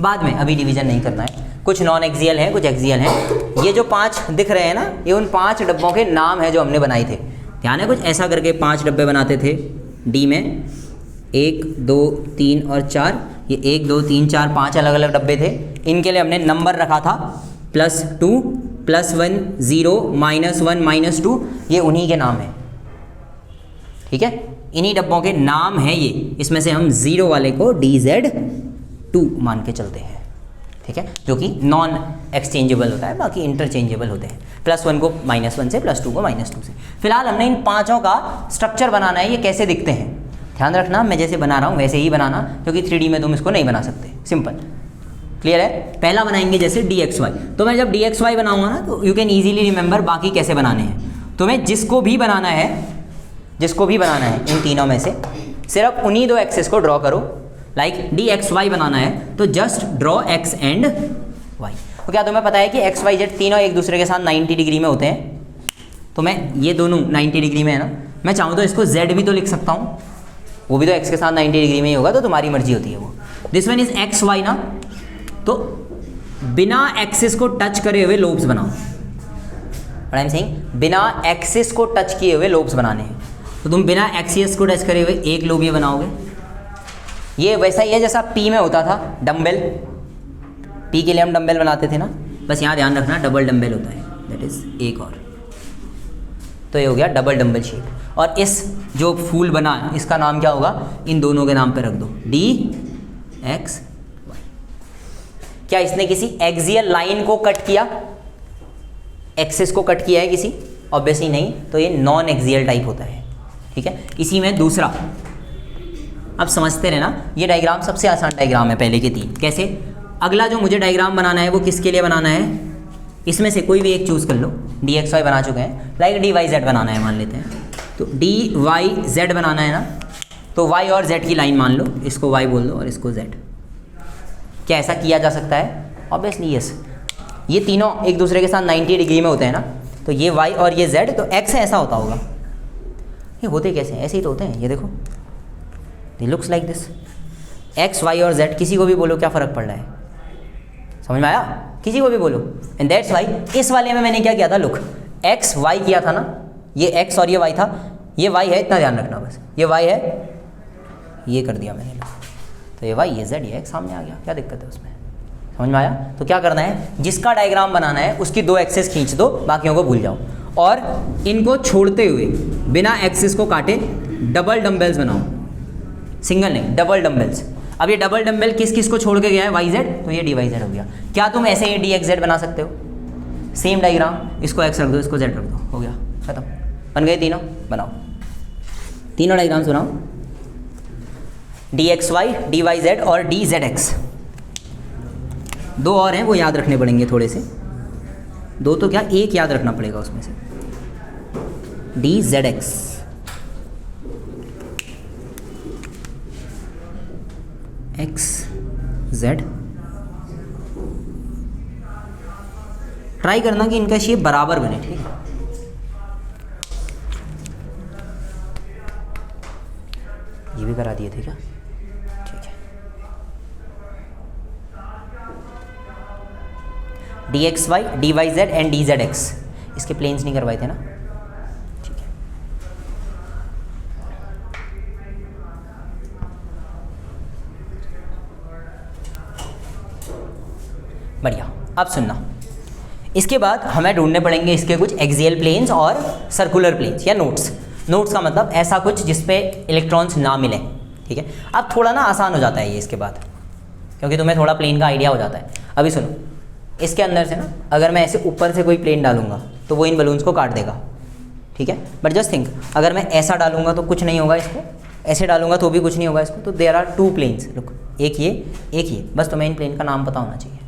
बाद में, अभी डिवीजन नहीं करना है, कुछ नॉन एक्सियल हैं कुछ एक्सियल हैं। ये जो 5 दिख रहे हैं ना, ये उन 5 डब्बों के नाम हैं जो हमने बनाए थे। ध्यान है, कुछ ऐसा करके 5 डब्बे बनाते थे डी में, 1 2 3 और 4, ये 1 2 3 4 5 अलग अलग डब्बे थे। इनके लिए हमने नंबर रखा था +2 +1 0 -1 -2, ये उन्हीं के नाम हैं, ठीक है, इन्हीं डब्बों के नाम है ये। इसमें से हम 0 वाले को DZ2 मान के चलते हैं, ठीक है, जो कि नॉन एक्सचेंजेबल होता है, बाकी इंटरचेंजेबल होते हैं। +1 को -1 से, +2 को -2 से। फिलहाल हमने इन 5 का स्ट्रक्चर बनाना है, ये कैसे दिखते हैं ध्यान रखना, मैं जैसे बना रहा हूँ वैसे ही बनाना, क्योंकि 3D में तुम इसको नहीं बना सकते। सिंपल, क्लियर है। पहला बनाएंगे जैसे dxy, तो मैं जब dxy बनाऊंगा ना, तो यू कैन ईजिली रिमेंबर बाकी कैसे बनाने हैं। तुम्हें जिसको भी बनाना है इन तीनों में से, सिर्फ उन्हीं 2 एक्सेस को ड्रॉ करो। लाइक dxy बनाना है तो just draw x and y। तो क्या तुम्हें पता है कि x y z तीनों एक दूसरे के साथ 90 डिग्री में होते हैं, तो मैं ये दोनों 90 डिग्री में है ना, मैं चाहूँ तो इसको z भी तो लिख सकता हूँ, वो भी तो x के साथ 90 डिग्री में ही होगा, तो तुम्हारी मर्जी होती है वो। This one is x y ना, तो बिना एक्सिस को टच करे हुए लोब्स बनाओ। व्हाट आई एम सेइंग, बिना एक्सिस को टच किए हुए लोब्स बनाने हैं। तो तुम बिना एक्सिस को टच करे हुए एक लोब ये बनाओगे। ये वैसा ही है जैसा P में होता था डम्बेल, P के लिए हम डम्बेल बनाते थे ना, बस यहाँ ध्यान रखना डबल डम्बेल होता है, दैट इज एक और। तो ये हो गया डबल डम्बल शेप। और इस जो फूल बना इसका नाम क्या होगा, इन दोनों के नाम पे रख दो dx y। क्या इसने किसी एक्सियल लाइन को कट किया, एक्सिस को कट किया है किसी, ऑब्वियसली नहीं, तो ये नॉन एक्सियल टाइप होता है, ठीक है। इसी में दूसरा, अब समझते रहना, ये डायग्राम सबसे आसान डायग्राम है पहले के 3। कैसे, अगला जो मुझे डायग्राम बनाना है वो किसके लिए बनाना है, इसमें से कोई भी एक चूज़ कर लो, डी एक्स वाई बना चुके हैं, लाइक डी वाई जेड बनाना है मान लेते हैं, तो डी वाई जेड बनाना है ना, तो वाई और जेड की लाइन मान लो, इसको वाई बोल दो और इसको जेड। क्या ऐसा किया जा सकता है? Obviously yes. ये तीनों एक दूसरे के साथ 90 डिग्री में होते हैं ना, तो ये y और ये z, तो x ऐसा होता होगा। ये होते कैसे हैं? ऐसे ही तो होते हैं, ये देखो, ये looks like this. x y और z किसी को भी बोलो, क्या फ़र्क पड़ रहा है? समझ में आया? किसी को भी बोलो। एंड दैट्स वाई इस वाले में मैंने क्या किया था, लुक, x y किया था ना, ये x और ये y था, ये y है, इतना ध्यान रखना बस, ये y है, ये कर दिया मैंने, तो ये y ये z ये x सामने आ गया, क्या दिक्कत है उसमें? समझ में आया? तो क्या करना है, जिसका डायग्राम बनाना है उसकी 2 एक्सेस खींच दो, बाकियों को भूल जाओ, और इनको छोड़ते हुए बिना एक्सेस को काटे डबल डंबल्स बनाओ, सिंगल नहीं, डबल डंबल्स। अब ये डबल डंबल किस किस को छोड़ के गया है? वाई जेड, तो ये डी वाई जेड हो गया। क्या तुम ऐसे ही डी एक्स जेड बना सकते हो? सेम डायग्राम, इसको एक्स रख दो, इसको जेड रख दो, हो गया, खत्म, बन गए तीनों। बनाओ तीनों डायग्राम्स बनाओ, D X Y, D Y Z और डी जेड एक्स। 2 और हैं, वो याद रखने पड़ेंगे थोड़े से, 2 तो क्या, एक याद रखना पड़ेगा उसमें से, D Z x, x Z. Try करना कि इनका शेप बराबर बने, ठीक है? ये भी करा दिए थे क्या? ठीक है, D X Y, D Y Z and D Z X, इसके प्लेन्स नहीं करवाए थे ना? ठीक है, बढ़िया। अब सुनना, इसके बाद हमें ढूंढने पड़ेंगे इसके कुछ एक्सियल प्लेन्स और सर्कुलर प्लेन्स या नोड्स। नोड्स का मतलब ऐसा कुछ जिस पे इलेक्ट्रॉन्स ना मिले, ठीक है? अब थोड़ा ना आसान हो जाता है ये इसके बाद, क्योंकि तुम्हें थोड़ा प्लेन का आइडिया हो जाता है। अभी सुनो, इसके अंदर से ना अगर मैं ऐसे ऊपर से कोई प्लेन डालूंगा तो वो इन बलून्स को काट देगा, ठीक है? बट जस्ट थिंक, अगर मैं ऐसा डालूंगा तो कुछ नहीं होगा इसको, ऐसे डालूंगा तो भी कुछ नहीं होगा इसको, तो देयर आर 2 प्लेन्स। लुक, एक ये, बस तुम्हें इन प्लेन का नाम पता होना चाहिए।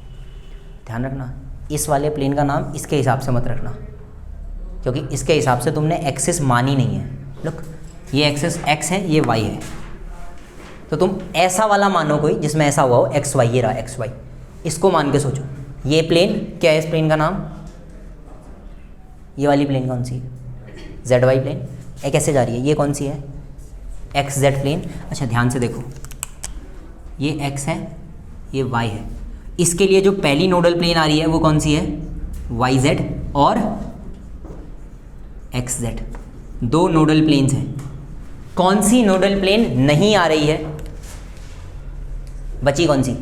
ध्यान रखना, इस वाले प्लेन का नाम इसके हिसाब से मत रखना, क्योंकि इसके हिसाब से तुमने एक्सिस मानी नहीं है। लुक, ये एक्सिस x है, ये y है, तो तुम ऐसा वाला मानो कोई जिसमें ऐसा हुआ हो, एक्स वाई, ये रहा एक्स वाई, इसको मान के सोचो। ये प्लेन क्या है? इस प्लेन का नाम, ये वाली प्लेन कौन सी है? Z Y plane. ये कैसे जा रही है? ये कौन सी है? X Z plane. अच्छा ध्यान से देखो, ये x है, ये y है, इसके लिए जो पहली नोडल प्लेन आ रही है वो कौन सी है? वाई जेड और एक्स जेड, 2 नोडल प्लेन्स हैं। कौन सी नोडल प्लेन नहीं आ रही है? बची कौन सी?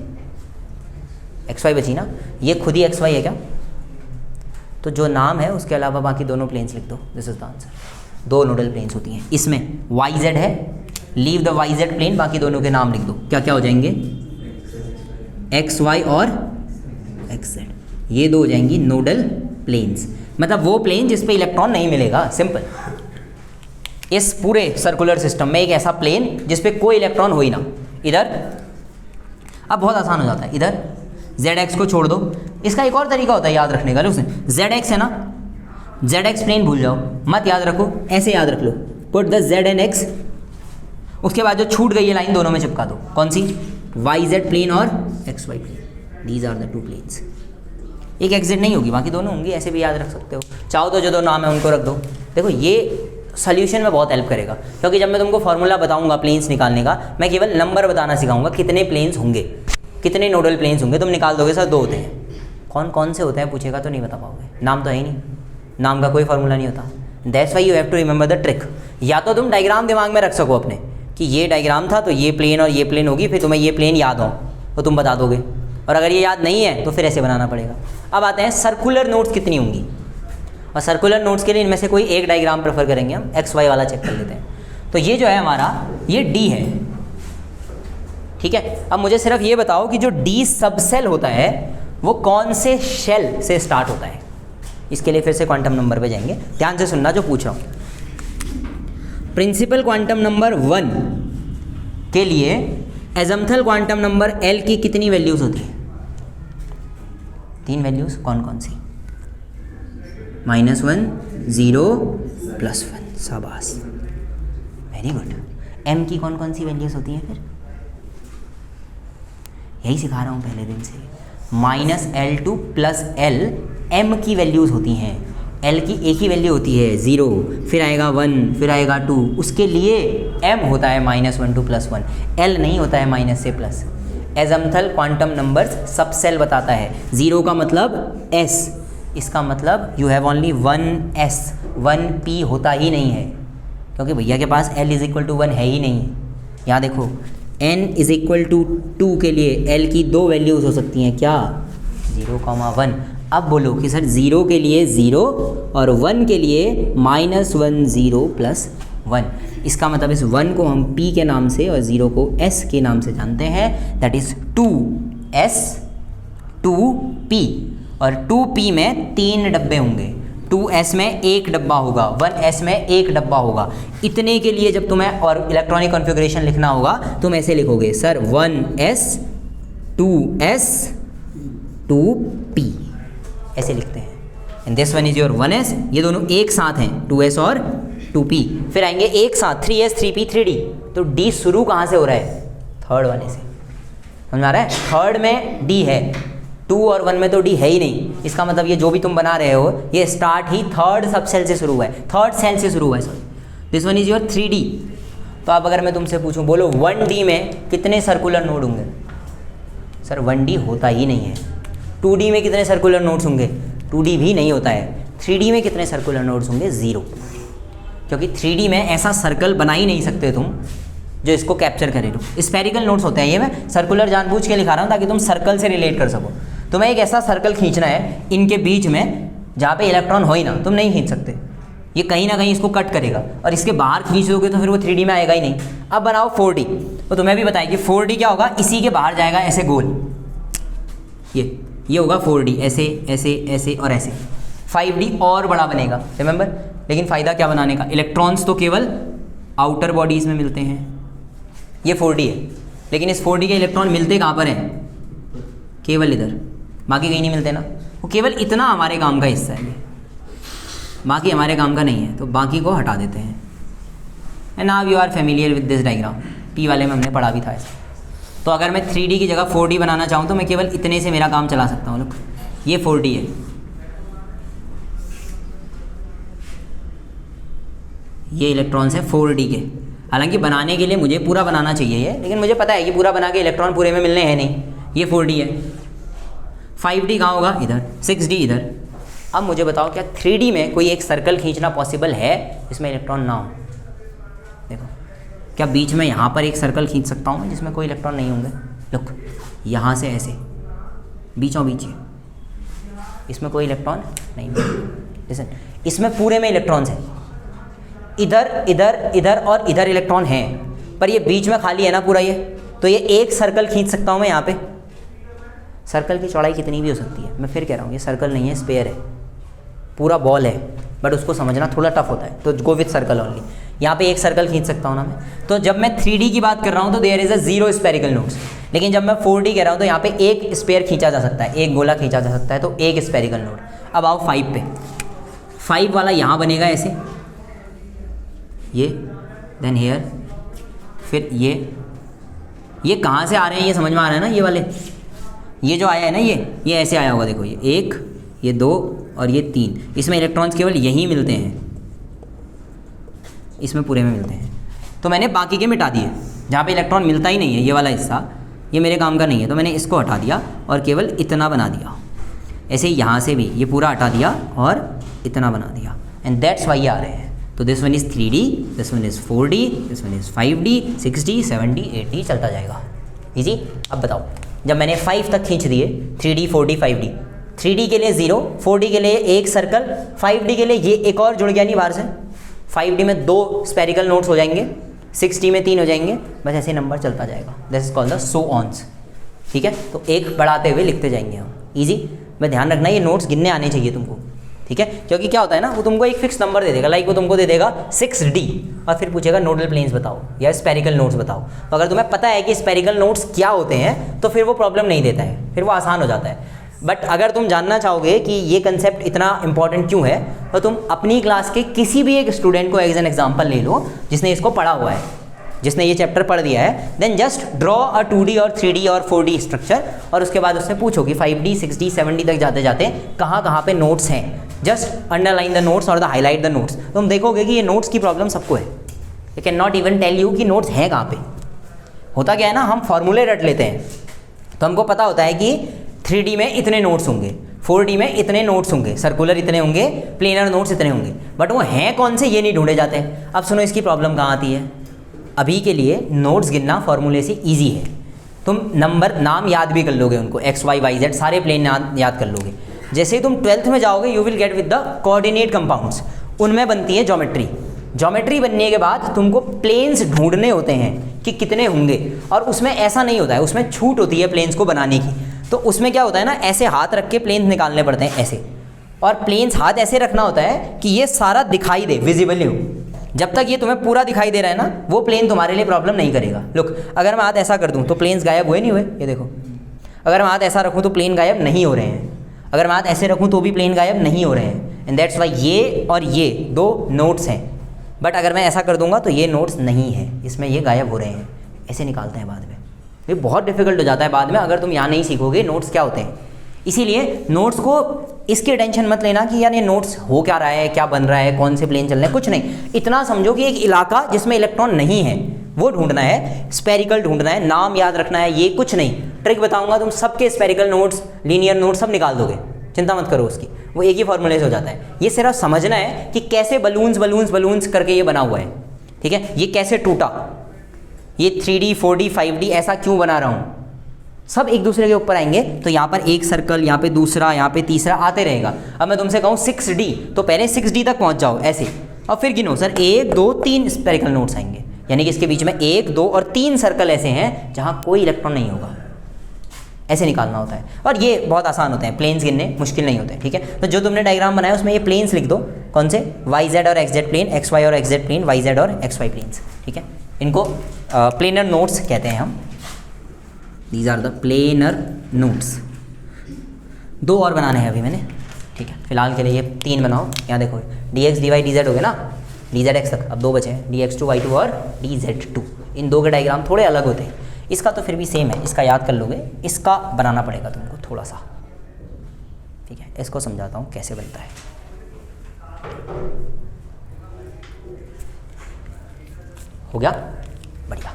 एक्स वाई बची ना, ये खुद ही एक्स वाई है क्या? तो जो नाम है उसके अलावा बाकी दोनों प्लेन्स लिख दो, this is the answer. 2 nodal planes होती हैं, इसमें वाई जेड है, leave the Y Z plane, बाकी दोनों के नाम लिख दो, क्या क्या हो जाएंगे? एक्स वाई और एक्स जेड, ये 2 हो जाएंगी नोडल प्लेन्स। मतलब वो प्लेन जिस पे इलेक्ट्रॉन नहीं मिलेगा, सिंपल। इस पूरे सर्कुलर सिस्टम में एक ऐसा प्लेन जिस पे कोई इलेक्ट्रॉन हो ही ना। इधर अब बहुत आसान हो जाता है, इधर जेड एक्स को छोड़ दो। इसका एक और तरीका होता है याद रखने का, उसमें जेड एक्स है ना, जेड एक्स प्लेन भूल जाओ, मत याद रखो, ऐसे याद रख लो, put the Z and X, उसके बाद जो छूट गई है लाइन दोनों में चिपका दो। कौन सी? वाई जेड प्लेन और X Y plane, these are the 2 planes. एक एक्स जेड नहीं होगी, बाकी दोनों होंगी, ऐसे भी याद रख सकते हो। चाहो तो जो 2 नाम है उनको रख दो। देखो ये सोल्यूशन में बहुत हेल्प करेगा, क्योंकि जब मैं तुमको फॉर्मूला बताऊंगा प्लेन्स निकालने का, मैं केवल नंबर बताना सिखाऊंगा, कितने प्लेन्स होंगे, कितने नोडल प्लेन्स होंगे, तुम निकाल दोगे। सर 2 होते हैं, कौन कौन से होते हैं पूछेगा तो नहीं बता पाओगे, नाम तो है ही नहीं, नाम का कोई फार्मूला नहीं होता। That's why you have to remember the trick. या तो तुम डायग्राम दिमाग में रख सको अपने कि ये डायग्राम था तो ये प्लेन और ये प्लेन होगी, फिर तुम्हें ये प्लेन याद हो तो तुम बता दोगे, और अगर ये याद नहीं है तो फिर ऐसे बनाना पड़ेगा। अब आते हैं सर्कुलर नोड्स कितनी होंगी, और सर्कुलर नोड्स के लिए इनमें से कोई एक डायग्राम प्रेफर करेंगे हम, एक्स वाई वाला चेक कर लेते हैं। तो ये जो है हमारा, ये डी है, ठीक है? अब मुझे सिर्फ ये बताओ कि जो डी सबसेल होता है वो कौन से शेल से स्टार्ट होता है। इसके लिए फिर से क्वांटम नंबर पे जाएंगे, ध्यान से सुनना जो पूछ रहा हूँ। प्रिंसिपल क्वांटम नंबर 1 के लिए एजम्पथल क्वांटम नंबर L की कितनी वैल्यूज़ होती है? 3 वैल्यूज़, कौन कौन सी? -1 0 +1। शाबाश, वेरी गुड। m की कौन कौन सी वैल्यूज़ होती हैं फिर? यही सिखा रहा हूँ पहले दिन से। -L2 + L m की वैल्यूज़ होती हैं। l की एक ही वैल्यू होती है 0, फिर आएगा 1, फिर आएगा 2, उसके लिए m होता है -1 2 +1, l नहीं होता है माइनस से प्लस। एजम्थल क्वांटम नंबर्स सब सेल बताता है। 0 का मतलब s, इसका मतलब you have only 1s, 1p होता ही नहीं है, क्योंकि भैया के पास l = 1 है ही नहीं। यहाँ देखो n = 2 के लिए l की 2 वैल्यूज़ हो सकती हैं, क्या? 0, 1। अब बोलो कि सर 0 के लिए 0 और 1 के लिए -1 0 + 1। इसका मतलब इस 1 को हम p के नाम से और 0 को s के नाम से जानते हैं, दैट इज़ 2s 2p। और 2p में 3 डब्बे होंगे, 2s में 1 डब्बा होगा, 1s में 1 डब्बा होगा। इतने के लिए जब तुम्हें और इलेक्ट्रॉनिक कॉन्फ़िगरेशन लिखना होगा तुम ऐसे लिखोगे, सर 1s 2s 2p, ऐसे लिखते हैं। And this one is your 1s, ये दोनों एक साथ हैं 2s और 2p। फिर आएंगे एक साथ 3s 3p 3d। तो d शुरू कहाँ से हो रहा है? थर्ड वाले से, समझ में आ रहा है? थर्ड में d है, 2 और 1 में तो d है ही नहीं। इसका मतलब ये जो भी तुम बना रहे हो ये स्टार्ट ही थर्ड सब सेल से शुरू हुआ है, थर्ड सेल से शुरू हुआ है, sorry. This one is your 3d। तो अब अगर मैं तुमसे पूछूं, बोलो 1d में कितने सर्कुलर नोड होंगे? सर 1d होता ही नहीं है। 2d में कितने सर्कुलर नोड्स होंगे? 2d भी नहीं होता है। 3d में कितने सर्कुलर नोड्स होंगे? 0, क्योंकि 3d में ऐसा सर्कल बना ही नहीं सकते तुम जो इसको कैप्चर करे। लो स्फेरिकल नोड्स होते हैं, ये मैं सर्कुलर जानबूझ के लिखा रहा हूँ ताकि तुम सर्कल से रिलेट कर सको। तुम्हें एक ऐसा सर्कल खींचना है इनके बीच में जहाँ पे इलेक्ट्रॉन हो ही ना, तुम नहीं खींच सकते, ये कहीं ना कहीं इसको कट करेगा, और इसके बाहर खींच दोगे तो फिर वो 3D में आएगा ही नहीं। अब बनाओ 4D, तो तुम्हें भी बताया कि 4D क्या होगा, इसी के बाहर जाएगा ऐसे गोल, ये होगा 4D, ऐसे ऐसे ऐसे और ऐसे। 5D और बड़ा बनेगा, रिमेंबर। लेकिन फ़ायदा क्या बनाने का? इलेक्ट्रॉन्स तो केवल आउटर बॉडीज़ में मिलते हैं, ये 4D है, लेकिन इस 4D के इलेक्ट्रॉन मिलते कहाँ पर हैं? केवल इधर, बाकी कहीं नहीं मिलते ना। वो केवल इतना हमारे काम का हिस्सा है, ये बाकी हमारे काम का नहीं है, तो बाकी को हटा देते हैं। And now you are familiar with this diagram, P वाले में हमने पढ़ा भी था ऐसा। तो अगर मैं 3D की जगह 4D बनाना चाहूँ तो मैं केवल इतने से मेरा काम चला सकता हूँ। लोग, ये 4D है, ये इलेक्ट्रॉन्स हैं 4D के। हालांकि बनाने के लिए मुझे पूरा बनाना चाहिए ये, लेकिन मुझे पता है कि पूरा बना के इलेक्ट्रॉन पूरे में मिलने हैं नहीं। ये 4D है। 5D कहाँ होगा? इधर। 6D इधर। अब मुझे बताओ, क्या 3D में कोई एक सर्कल खींचना पॉसिबल है जिसमें इलेक्ट्रॉन ना हो? देखो, क्या बीच में यहाँ पर एक सर्कल खींच सकता हूँ मैं जिसमें कोई इलेक्ट्रॉन नहीं होंगे? लुक, यहाँ से ऐसे बीचों बीच, इसमें कोई इलेक्ट्रॉन नहीं। लिसन, इसमें पूरे में इलेक्ट्रॉन्स हैं, इधर इधर इधर और इधर इलेक्ट्रॉन हैं, पर ये बीच में खाली है ना पूरा ये, तो ये एक सर्कल खींच सकता हूँ मैं यहाँ पे। सर्कल की चौड़ाई कितनी भी हो सकती है, मैं फिर कह रहा हूँ ये सर्कल नहीं है, स्पेयर है, पूरा बॉल है, बट उसको समझना थोड़ा टफ होता है, तो गो विथ सर्कल ओनली। यहाँ पे एक सर्कल खींच सकता हूँ ना मैं। तो जब मैं 3D की बात कर रहा हूँ तो there is a 0 spherical nodes, लेकिन जब मैं 4D कह रहा हूँ तो यहाँ पे एक स्पेयर खींचा जा सकता है, एक गोला खींचा जा सकता है, तो एक स्पेरिकल नोड। अब आओ 5 पे, 5 वाला यहाँ बनेगा ऐसे, ये देन हेयर, फिर ये कहाँ से आ रहे हैं ये समझ में आ रहा है ना? ये वाले, ये जो आया है ना, ये ऐसे आया होगा। देखो, ये 1, ये 2 और ये 3, इसमें इलेक्ट्रॉन्स केवल यहीं मिलते हैं, इसमें पूरे में मिलते हैं। तो मैंने बाकी के मिटा दिए, जहाँ पे इलेक्ट्रॉन मिलता ही नहीं है, ये वाला हिस्सा ये मेरे काम का नहीं है, तो मैंने इसको हटा दिया और केवल इतना बना दिया। ऐसे ही यहाँ से भी ये पूरा हटा दिया और इतना बना दिया, एंड दैट्स वाई आ रहे हैं। तो this one is 3D, this one is 4D, this one is 5D, 6D, 7D, 8D, चलता जाएगा। इजी। अब बताओ, जब मैंने 5 तक खींच दिए, 3D 4D 5D, 3D के लिए 0, 4D के लिए एक सर्कल, 5D के लिए ये एक और जुड़ गया नहीं बाहर से, 5D में 2 स्पेरिकल नोड्स हो जाएंगे, 6D में 3 हो जाएंगे, बस ऐसे नंबर चलता जाएगा। This is called the so ऑन्स। ठीक है, तो एक बढ़ाते हुए लिखते जाएंगे हम। ईजी। मैं ध्यान रखना, ये नोट्स गिनने आने चाहिए तुमको, ठीक है? क्योंकि क्या होता है ना, वो तुमको एक फिक्स नंबर दे देगा, लाइक वो तुमको दे देगा 6D और फिर पूछेगा नोडल प्लेन्स बताओ या स्पेरिकल नोड्स बताओ। तो अगर तुम्हें पता है कि स्पेरिकल नोड्स क्या होते हैं तो फिर वो प्रॉब्लम नहीं देता है, फिर वो आसान हो जाता है। बट अगर तुम जानना चाहोगे कि ये कंसेप्ट इतना इंपॉर्टेंट क्यों है, तो तुम अपनी क्लास के किसी भी एक स्टूडेंट को एज एन एग्जाम्पल ले लो जिसने इसको पढ़ा हुआ है, जिसने ये चैप्टर पढ़ दिया है, then just draw a 2D और 3D और 4D स्ट्रक्चर, और उसके बाद उससे पूछो कि 5D 6D 7D तक जाते जाते कहाँ पे नोट्स हैं, जस्ट अंडरलाइन द नोट्स और द हाईलाइट द नोट्स। तुम देखोगे कि ये नोट्स की प्रॉब्लम सबको है। ये can not even tell you कि नोट्स हैं कहाँ पे। होता क्या है ना, हम फॉर्मूले रट लेते हैं, तो हमको पता होता है कि 3D में इतने नोट्स होंगे, 4D में इतने नोट्स होंगे, सर्कुलर इतने होंगे, प्लेनर नोट्स इतने होंगे, बट वो हैं कौन से ये नहीं ढूंढे जाते। अब सुनो इसकी प्रॉब्लम कहाँ आती है। अभी के लिए नोट्स गिनना फॉर्मूले से ईजी है, तुम नंबर नाम याद भी कर लोगे, उनको एक्स वाई वाई जेड सारे प्लेन याद कर लोगे। जैसे ही तुम 12th में जाओगे you will gate with the coordinate compounds, उनमें बनती है ज्योमेट्री। ज्योमेट्री बनने के बाद तुमको प्लेन्स ढूंढने होते हैं कि कितने होंगे, और उसमें ऐसा नहीं होता है, उसमें छूट होती है प्लेन्स को बनाने की। तो उसमें क्या होता है ना, ऐसे हाथ रख के प्लेन्स निकालने पड़ते हैं ऐसे, और प्लेन्स हाथ ऐसे रखना होता है कि ये सारा दिखाई दे, विजिबल हो। जब तक ये तुम्हें पूरा दिखाई दे रहा है ना, वो प्लेन तुम्हारे लिए प्रॉब्लम नहीं करेगा। लुक, अगर मैं हाथ ऐसा कर दूँ तो प्लेन्स गायब हुए नहीं हुए, ये देखो। अगर मैं हाथ ऐसा रखूँ तो प्लेन गायब नहीं हो रहे हैं, अगर मैं हाथ ऐसे रखूँ तो भी प्लेन गायब नहीं हो रहे हैं। एंड दैट्स वाई ये और ये दो नोट्स हैं, बट अगर मैं ऐसा कर दूंगा तो ये नोट्स नहीं है, इसमें ये गायब हो रहे हैं। ऐसे निकालते हैं बाद में, ये बहुत डिफिकल्ट हो जाता है बाद में अगर तुम यहाँ नहीं सीखोगे नोट्स क्या होते हैं। इसीलिए नोट्स को इसकी टेंशन मत लेना कि यार ये नोट्स हो क्या रहा है, क्या बन रहा है, कौन से प्लेन चल रहे हैं, कुछ नहीं। इतना समझो कि एक इलाका जिसमें इलेक्ट्रॉन नहीं है वो ढूंढना है, स्पेरिकल ढूंढना है, नाम याद रखना है, ये कुछ नहीं। ट्रिक बताऊंगा, तुम सबके स्पेरिकल नोट्स, लीनियर नोट्स सब निकाल दोगे, चिंता मत करो उसकी, वो एक ही फॉर्मूले से हो जाता है। ये सिर्फ समझना है कि कैसे बलून्स करके ये बना हुआ है, ठीक है। ये कैसे टूटा, ये 3D 4D 5D ऐसा क्यों बना रहा हूँ, सब एक दूसरे के ऊपर आएंगे। तो यहाँ पर एक सर्कल, यहाँ पे दूसरा, यहाँ पे तीसरा आते रहेगा। अब मैं तुमसे कहूँ 6D, तो पहले 6D तक पहुँच जाओ ऐसे, और फिर गिनो सर 1 2 3 स्पेरिकल नोट्स आएंगे, यानी कि इसके बीच में 1 2 और 3 सर्कल ऐसे हैं जहाँ कोई इलेक्ट्रॉन नहीं होगा। ऐसे निकालना होता है, और ये बहुत आसान होते हैं, प्लेन्स गिनने मुश्किल नहीं होते, ठीक है। तो जो तुमने डायग्राम बनाया उसमें ये प्लेन्स लिख दो, कौन से, वाई जेड और X Z plane, X Y और X Z plane, Y Z और एक्स वाई प्लेन्स, ठीक है। इनको प्लेनर नोट्स कहते हैं हम, these are the planar nodes. 2 और बनाने हैं अभी मैंने, ठीक है। फिलहाल के लिए ये 3 बनाओ। यहाँ देखो D X D Y D Z हो गए ना, डी जेड एक्स तक, अब 2 बचे हैं, D X two Y two और डी जेड टू। इन 2 के डायग्राम थोड़े अलग होते हैं, इसका तो फिर भी सेम है, इसका याद कर लोगे, इसका बनाना पड़ेगा तुमको थोड़ा सा, ठीक है। इसको समझाता हूँ कैसे बनता है। हो गया, बढ़िया।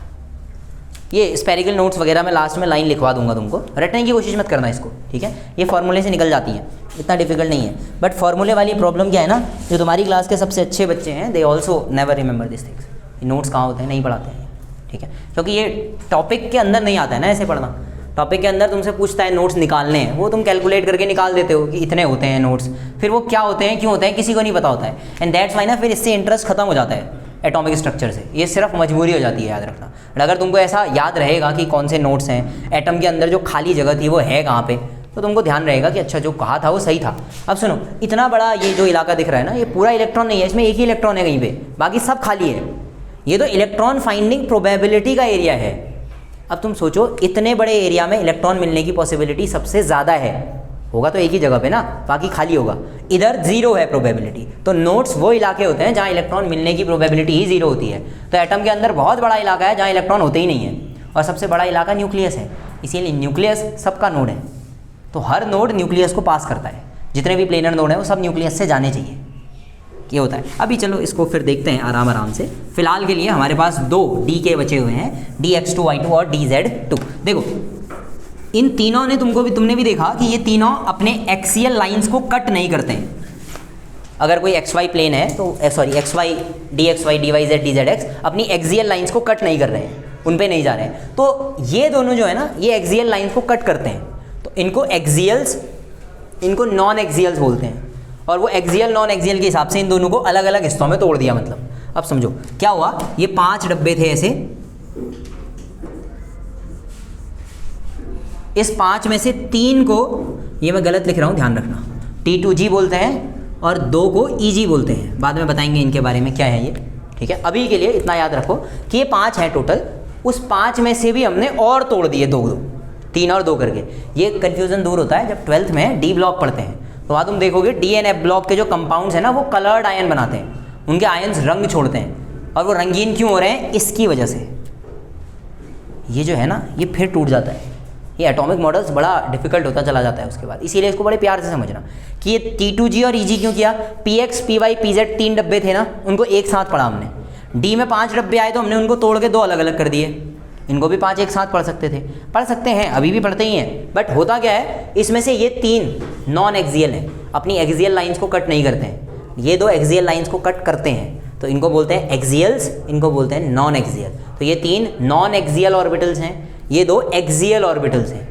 ये स्पेरिकल नोट्स वगैरह मैं लास्ट में लाइन लिखवा दूंगा तुमको, रटने की कोशिश मत करना इसको, ठीक है। ये फॉर्मूले से निकल जाती है, इतना डिफिकल्ट नहीं है। बट फॉर्मूले वाली प्रॉब्लम क्या है ना, जो तुम्हारी क्लास के सबसे अच्छे बच्चे हैं, they also never remember this things. Notes कहाँ होते हैं, नहीं पढ़ाते हैं, ठीक है, क्योंकि ये टॉपिक के अंदर नहीं आता है ना ऐसे पढ़ना। टॉपिक के अंदर तुमसे पूछता है नोट्स निकालने हैं, वो तुम कैलकुलेट करके निकाल देते हो कि इतने होते हैं नोट्स, फिर वो क्या होते हैं, क्यों होते हैं, किसी को नहीं पता होता है। एंड दैट्स वाई ना फिर इससे इंटरेस्ट खत्म हो जाता है एटॉमिक स्ट्रक्चर से। ये सिर्फ मजबूरी हो जाती है याद रखना। अगर तुमको ऐसा याद रहेगा कि कौन से नोट्स हैं, एटम के अंदर जो खाली जगह थी वो है कहाँ पे, तो तुमको ध्यान रहेगा कि अच्छा जो कहा था वो सही था। अब सुनो, इतना बड़ा ये जो इलाका दिख रहा है ना, ये पूरा इलेक्ट्रॉन नहीं है, इसमें एक ही इलेक्ट्रॉन है कहीं पे, बाकी सब खाली है। ये तो इलेक्ट्रॉन फाइंडिंग प्रोबेबिलिटी का एरिया है। अब तुम सोचो, इतने बड़े एरिया में इलेक्ट्रॉन मिलने की पॉसिबिलिटी सबसे ज़्यादा है, होगा तो एक ही जगह पे ना, बाकी खाली होगा, इधर 0 है प्रोबेबिलिटी। तो नोट्स वो इलाके होते हैं जहाँ इलेक्ट्रॉन मिलने की प्रोबेबिलिटी ही 0 होती है। तो एटम के अंदर बहुत बड़ा इलाका है जहाँ इलेक्ट्रॉन होते ही नहीं है, और सबसे बड़ा इलाका न्यूक्लियस है। इसीलिए न्यूक्लियस सबका नोड है, तो हर नोड न्यूक्लियस को पास करता है। जितने भी प्लेनर नोड हैं वो सब न्यूक्लियस से जाने चाहिए, ये होता है। अभी चलो इसको फिर देखते हैं आराम से। फिलहाल के लिए हमारे पास 2 डी के बचे हुए हैं, dx2y2 और dz2। देखो इन तीनों ने तुमने भी देखा कि ये तीनों अपने एक्सियल लाइंस को कट नहीं करते हैं। अगर कोई xy प्लेन है तो xy dxy dyz dzx अपनी एक्सियल लाइंस को कट नहीं कर रहे हैं, उन पे नहीं जा रहे हैं। तो ये दोनों जो है ना, ये एक्सियल लाइंस को कट करते हैं, तो इनको एक्सियल्स, इनको नॉन एक्सियल्स बोलते हैं। और वो एक्सियल नॉन एक्सियल के हिसाब से इन दोनों को अलग अलग हिस्सों में तोड़ दिया। मतलब अब समझो क्या हुआ, ये 5 डब्बे थे ऐसे, इस 5 में से 3 को, ये मैं गलत लिख रहा हूँ ध्यान रखना, T2G बोलते हैं और 2 को EG बोलते हैं। बाद में बताएंगे इनके बारे में क्या है ये, ठीक है। अभी के लिए इतना याद रखो कि ये 5 हैं टोटल, उस 5 में से भी हमने और तोड़ दिए 2, 3 और 2 करके। ये कन्फ्यूज़न दूर होता है जब 12th में डी ब्लॉक पढ़ते हैं, तो वहाँ तुम देखोगे डी एंड एफ ब्लॉक के जो कंपाउंड्स हैं ना वो कलर्ड आयन बनाते हैं, उनके आयन्स रंग छोड़ते हैं, और वो रंगीन क्यों हो रहे हैं, इसकी वजह से। ये जो है ना ये फिर टूट जाता है। ये एटॉमिक मॉडल्स बड़ा डिफिकल्ट होता चला जाता है उसके बाद, इसीलिए इसको बड़े प्यार से समझना कि ये T2G और EG क्यों किया। PX PY PZ 3 डब्बे थे ना, उनको एक साथ पढ़ा हमने। डी में 5 डब्बे आए तो हमने उनको तोड़ के 2 अलग अलग कर दिए। इनको भी 5 एक साथ पढ़ सकते थे, पढ़ सकते हैं, अभी भी पढ़ते ही हैं, बट होता क्या है इसमें से ये 3 नॉन एक्सियल हैं, अपनी एक्सियल लाइंस को कट नहीं करते हैं। ये 2 एक्सियल लाइंस को कट करते हैं, तो इनको बोलते हैं एक्सियल्स, इनको बोलते हैं नॉन एक्सियल। तो ये 3 नॉन एक्सियल ऑर्बिटल्स हैं, ये 2 एक्सियल ऑर्बिटल्स हैं।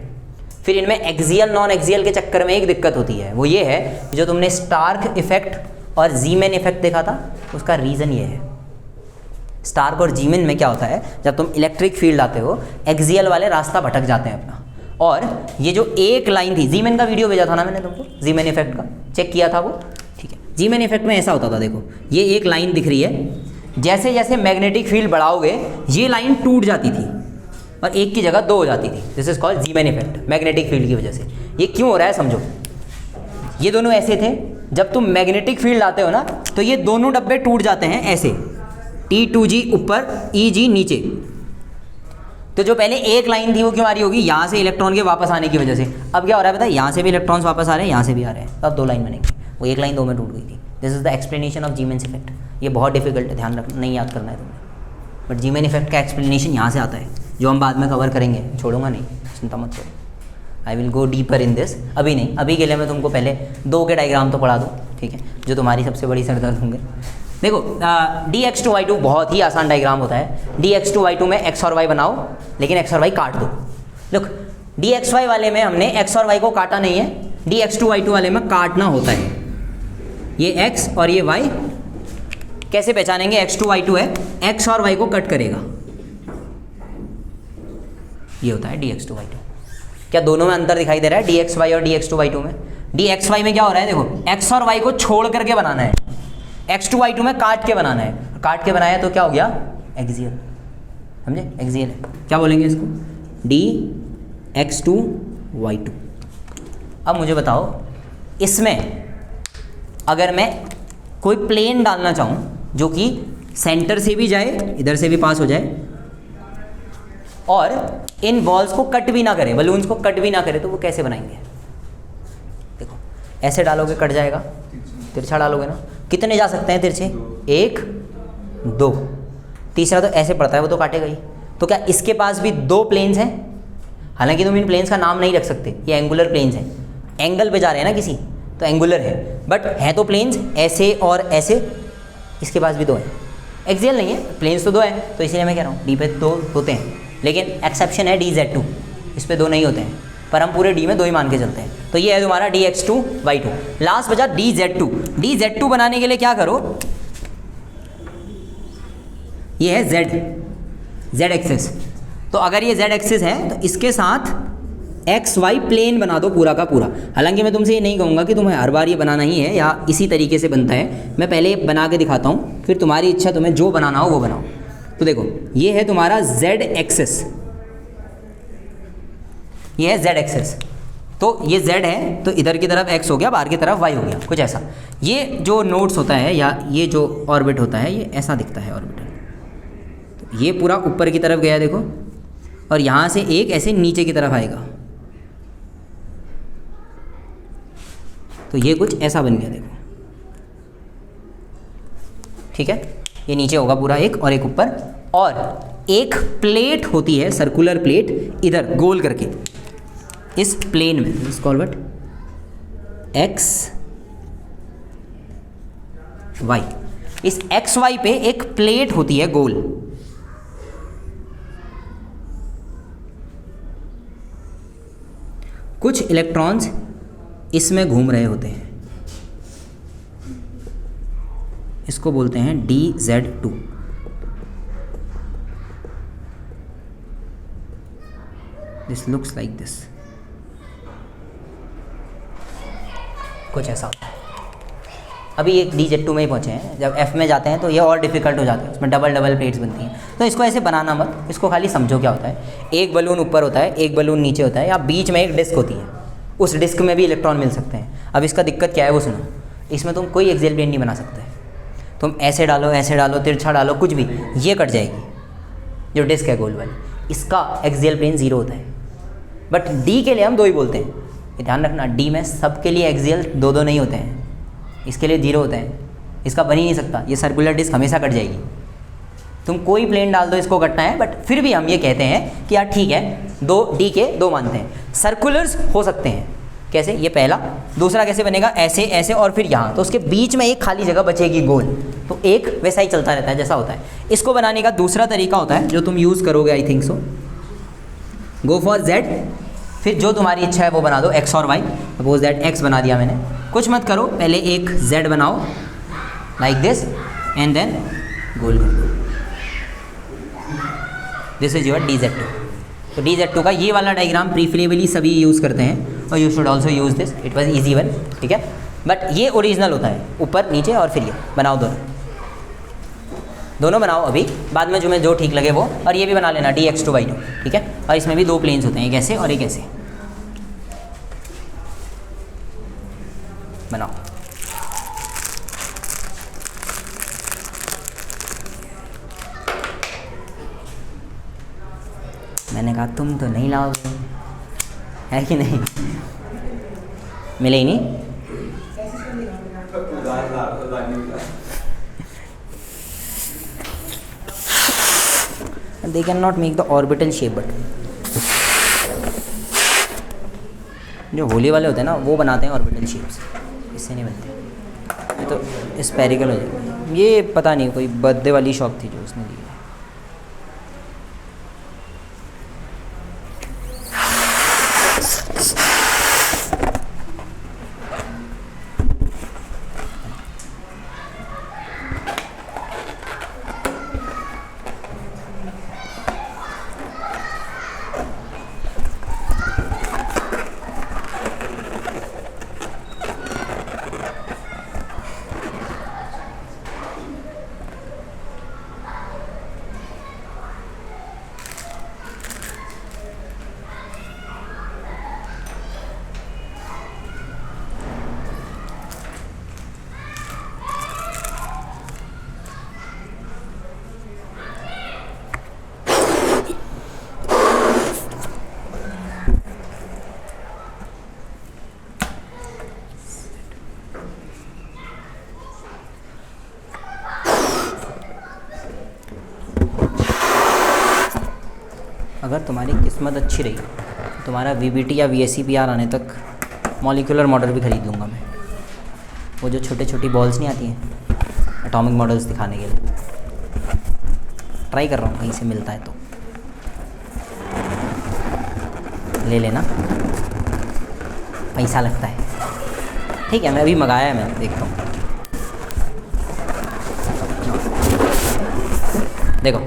फिर इनमें एक्सियल नॉन एक्सियल के चक्कर में एक दिक्कत होती है, वो ये है जो तुमने स्टार्क इफेक्ट और जीमेन इफेक्ट देखा था, उसका रीज़न ये है। स्टार्क और जीमेन में क्या होता है, जब तुम इलेक्ट्रिक फील्ड आते हो एक्सियल वाले रास्ता भटक जाते हैं अपना, और ये जो एक लाइन थी, जीमेन का वीडियो भेजा था ना मैंने तुमको, जीमेन इफेक्ट का चेक किया था वो, ठीक है। जीमेन इफेक्ट में ऐसा होता था, देखो ये एक लाइन दिख रही है, जैसे जैसे मैग्नेटिक फील्ड बढ़ाओगे ये लाइन टूट जाती थी और एक की जगह 2 हो जाती थी। This is called Zeeman effect, magnetic field की वजह से। ये क्यों हो रहा है समझो, ये दोनों ऐसे थे, जब तुम मैग्नेटिक फील्ड लाते हो ना तो ये दोनों डब्बे टूट जाते हैं ऐसे, T2G ऊपर EG नीचे। तो जो पहले एक लाइन थी वो क्यों आ रही होगी, यहाँ से इलेक्ट्रॉन के वापस आने की वजह से। अब क्या हो रहा है पता है, यहाँ से भी इलेक्ट्रॉन्स वापस आ रहे हैं, यहाँ से भी आ रहे हैं, तो अब 2 लाइन बनेगी, वो एक लाइन 2 में टूट गई थी। This is the explanation of Zeeman effect. ये बहुत डिफिकल्ट है, ध्यान रखना, नहीं याद करना है तुम्हें, बट जीमेन इफेक्ट का एक्सप्लेनेशन यहाँ से आता है, जो हम बाद में कवर करेंगे, छोड़ूंगा नहीं, चिंता मत करो। I will go deeper in this, अभी नहीं, अभी के लिए मैं तुमको पहले 2 के डायग्राम तो पढ़ा दूँ, ठीक है, जो तुम्हारी सबसे बड़ी सरदर्द होंगे। देखो dx2y2 बहुत ही आसान डायग्राम होता है। dx2y2 में x और y बनाओ, लेकिन x और y काट दो। लुक, dxy वाले में हमने x और y को काटा नहीं है, dx2y2 वाले में काटना होता है। ये x और ये y कैसे पहचानेंगे, x2y2 है, x और y को कट करेगा, ये होता है dx2y2। क्या दोनों में अंतर दिखाई दे रहा है, dxy और dx2y2 में? dxy में क्या हो रहा है, देखो x और y को छोड़ करके बनाना है, x2y2 में काट के बनाना है, काट के बनाया तो क्या हो गया, एक्सियल, समझे, एक्सियल है। क्या बोलेंगे इसको, dx2y2। अब मुझे बताओ, इसमें अगर मैं कोई प्लेन डालना चाहूँ जो कि सेंटर से भी जाए, इधर से भी पास हो जाए, और इन बॉल्स को कट भी ना करे, बलून्स को कट भी ना करे, तो वो कैसे बनाएंगे। देखो ऐसे डालोगे कट जाएगा, तिरछा डालोगे ना, कितने जा सकते हैं तिरछे, 1 2, तीसरा तो ऐसे पड़ता है, वो तो काटेगा ही। तो क्या इसके पास भी 2 प्लेन्स हैं, हालांकि तुम इन प्लेन्स का नाम नहीं रख सकते, ये एंगुलर प्लेन्स हैं, एंगल पे जा रहे हैं ना किसी, तो एंगुलर है, बट है तो प्लेन्स ऐसे और ऐसे, इसके पास भी 2 हैं, एक्सियल नहीं है, प्लेन्स तो 2 हैं, तो इसीलिए मैं कह रहा हूँ डी पे 2 होते हैं, लेकिन एक्सेप्शन है dz2, इस पे 2 नहीं होते हैं, पर हम पूरे डी में 2 ही मान के चलते हैं। तो ये है तुम्हारा dx2y2। लास्ट बचा dz2। dz2 बनाने के लिए क्या करो, ये है z एक्सिस, तो अगर ये z एक्सिस है तो इसके साथ xy प्लेन बना दो पूरा का पूरा। हालांकि मैं तुमसे ये नहीं कहूँगा कि तुम्हें हर बार ये बनाना ही है या इसी तरीके से बनता है, मैं पहले बना के दिखाता हूँ, फिर तुम्हारी इच्छा, तुम्हें जो बनाना हो वो बनाओ। तो देखो ये है तुम्हारा z एक्सिस, ये है z एक्सिस, तो ये z है तो इधर की तरफ x हो गया, बाहर की तरफ y हो गया, कुछ ऐसा। ये जो नोड्स होता है या ये जो ऑर्बिट होता है ये ऐसा दिखता है ऑर्बिटल, तो ये पूरा ऊपर की तरफ गया देखो, और यहाँ से एक ऐसे नीचे की तरफ आएगा, तो ये कुछ ऐसा बन गया देखो, ठीक है। ये नीचे होगा पूरा एक और एक ऊपर, और एक प्लेट होती है, सर्कुलर प्लेट, इधर गोल करके इस प्लेन में, इस कॉल व्हाट, एक्स वाई, इस एक्स वाई पे एक प्लेट होती है गोल, कुछ इलेक्ट्रॉन्स इसमें घूम रहे होते हैं, इसको बोलते हैं dz2। This looks like this, कुछ ऐसा। अभी एक DZ2 में ही पहुँचे हैं, जब F में जाते हैं तो ये और डिफिकल्ट हो जाता है, उसमें डबल डबल प्लेट्स बनती हैं। तो इसको ऐसे बनाना मत, इसको खाली समझो क्या होता है। एक बलून ऊपर होता है, एक बलून नीचे होता है, या बीच में एक डिस्क होती है, उस डिस्क में भी इलेक्ट्रॉन मिल सकते हैं। अब इसका दिक्कत क्या है वो सुनो, इसमें तुम कोई एक्सियल प्लेन नहीं बना सकते। तुम ऐसे डालो, तिरछा डालो, कुछ भी, ये कट जाएगी जो डिस्क है गोल वाली, इसका एक्सियल प्लेन 0 होता है। बट D के लिए हम 2 ही बोलते हैं, ये ध्यान रखना। D में सबके लिए एक्सियल 2 नहीं होते हैं, इसके लिए 0 होते हैं, इसका बन ही नहीं सकता। ये सर्कुलर डिस्क हमेशा कट जाएगी। तुम कोई प्लेन डाल दो, इसको कटना है, बट फिर भी हम ये कहते हैं कि यार ठीक है, 2D के 2 मानते हैं। सर्कुलर्स हो सकते हैं, कैसे, ये पहला। दूसरा कैसे बनेगा, ऐसे ऐसे और फिर यहाँ, तो उसके बीच में एक खाली जगह बचेगी गोल, तो एक वैसा ही चलता रहता है जैसा होता है। इसको बनाने का दूसरा तरीका होता है जो तुम यूज़ करोगे, I think so, go for Z, फिर जो तुम्हारी इच्छा है वो बना दो, X और Y। सपोज दैट X बना दिया मैंने, कुछ मत करो, पहले एक Z बनाओ लाइक दिस एंड देन गोल कर दो। This is your DZ2। तो DZ2 का ये वाला डायग्राम प्रीफरेबली सभी यूज़ करते हैं, और you should also use this, it was easy one, ठीक है। बट ये ओरिजिनल होता है, ऊपर नीचे और फिर ये बनाओ, दोनों बनाओ अभी, बाद में जो ठीक लगे वो। और ये भी बना लेना DX2Y2, ठीक है। और इसमें भी 2 प्लेन्स होते हैं, एक ऐसे और एक ऐसे, बनाओ। मैंने कहा तुम तो नहीं लाओगे, है कि नहीं, मिले ही नहीं। They cannot make the orbital shape, but जो होली वाले होते हैं ना वो बनाते हैं ऑर्बिटल शेप्स, इससे नहीं बनते, ये तो स्पेरिकल हो जाएगा। ये पता नहीं कोई बर्थडे वाली शॉप थी जो उसने दी है। अगर तुम्हारी किस्मत अच्छी रही तो तुम्हारा VBT या VSEPR आने तक मॉलिक्यूलर मॉडल भी ख़रीद लूँगा मैं। वो जो छोटे छोटी बॉल्स नहीं आती हैं एटॉमिक मॉडल्स दिखाने के लिए, ट्राई कर रहा हूँ, कहीं से मिलता है तो ले लेना, पैसा लगता है। ठीक है, मैं अभी मंगाया है, मैं देखता हूँ। देखो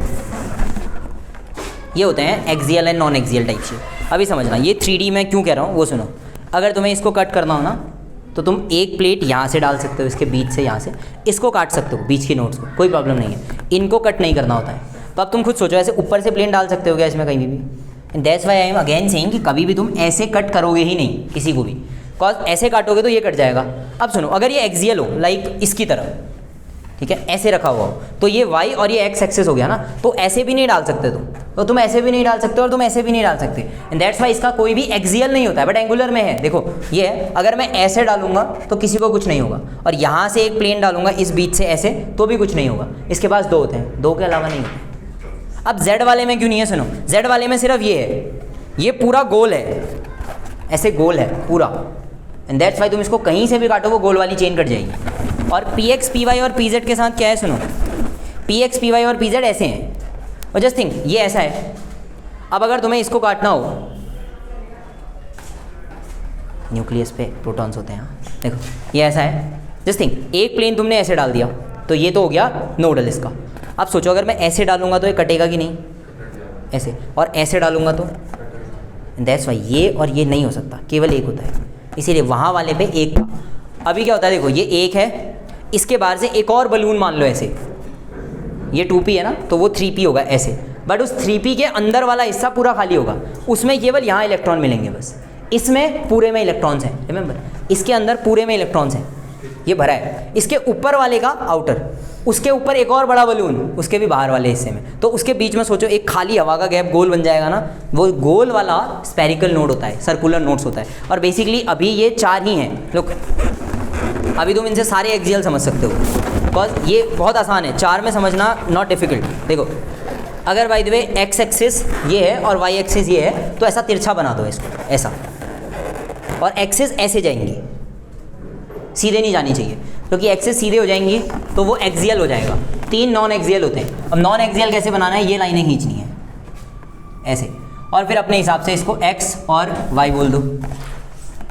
ये होते हैं axial and non axial type shape. अभी समझना ये 3D में क्यों कह रहा हूँ वो सुनो। अगर तुम्हें इसको कट करना हो ना तो तुम एक प्लेट यहाँ से डाल सकते हो, इसके बीच से, यहाँ से इसको काट सकते हो, बीच की नोट्स को, कोई प्रॉब्लम नहीं है। इनको कट नहीं करना होता है। तो अब तुम खुद सोचो, ऐसे ऊपर से प्लेन डाल सकते हो क्या इसमें कहीं भी? That's why I am again saying कि कभी भी तुम ऐसे कट करोगे ही नहीं किसी को भी, बिकॉज ऐसे काटोगे तो ये कट जाएगा। अब सुनो, अगर ये एक्सियल हो लाइक इसकी तरह, ठीक है, ऐसे रखा हुआ हो, तो ये y और ये x एक्सेस हो गया ना, तो ऐसे भी नहीं डाल सकते तुम, तो तुम ऐसे भी नहीं डाल सकते और तुम ऐसे भी नहीं डाल सकते। एंड दैट्स वाई इसका कोई भी एक्सियल नहीं होता है, बट एंगुलर में है। देखो ये है, अगर मैं ऐसे डालूंगा तो किसी को कुछ नहीं होगा, और यहाँ से एक प्लेन डालूंगा इस बीच से ऐसे तो भी कुछ नहीं होगा। इसके पास 2 होते हैं, 2 के अलावा नहीं होते। अब z वाले में क्यों नहीं है? सुनो, z वाले में सिर्फ ये है, ये पूरा गोल है, ऐसे गोल है पूरा। एंड दैट्स वाई तुम इसको कहीं से भी काटो वो गोल वाली चेन कट जाएगी। और px py और pz के साथ क्या है? सुनो, px py और pz ऐसे हैं, और जस्ट थिंक ये ऐसा है। अब अगर तुम्हें इसको काटना हो, न्यूक्लियस पे प्रोटॉन्स होते हैं, देखो ये ऐसा है, जस्ट थिंक एक प्लेन तुमने ऐसे डाल दिया तो ये तो हो गया नोडल इसका। अब सोचो अगर मैं ऐसे डालूंगा तो ये कटेगा कि नहीं? ऐसे, और ऐसे डालूंगा तो, दैट्स वाई ये और ये नहीं हो सकता, केवल एक होता है, इसीलिए वहाँ वाले पे एक था। अभी क्या होता है, देखो ये एक है, इसके बाहर से एक और बलून मान लो ऐसे, ये 2p है ना, तो वो 3p होगा ऐसे, बट उस 3p के अंदर वाला हिस्सा पूरा खाली होगा, उसमें केवल यहाँ इलेक्ट्रॉन मिलेंगे बस। इसमें पूरे में इलेक्ट्रॉन्स हैं, रिमेंबर, इसके अंदर पूरे में इलेक्ट्रॉन्स हैं, ये भरा है। इसके ऊपर वाले का आउटर, उसके ऊपर एक और बड़ा बलून, उसके भी बाहर वाले हिस्से में, तो उसके बीच में सोचो एक खाली हवा का गैप गोल बन जाएगा ना, वो गोल वाला स्पेरिकल नोड होता है, सर्कुलर नोड्स होता है। और बेसिकली अभी ये 4 ही हैं। लुक, अभी तुम इनसे सारे एक्सियल समझ सकते हो, बिकॉज ये बहुत आसान है, 4 में समझना नॉट डिफिकल्ट। देखो, अगर by the way x axis ये है और वाई एक्सिस ये है, तो ऐसा तिरछा बना दो इसको, ऐसा, और एक्सिस ऐसे जाएंगी, सीधे नहीं जानी चाहिए, क्योंकि एक्सिस सीधे हो जाएंगी तो वो एक्सियल हो जाएगा। 3 नॉन एक्सियल होते हैं। अब नॉन एक्सियल कैसे बनाना है, ये लाइनें खींचनी है ऐसे, और फिर अपने हिसाब से इसको एक्स और वाई बोल दो।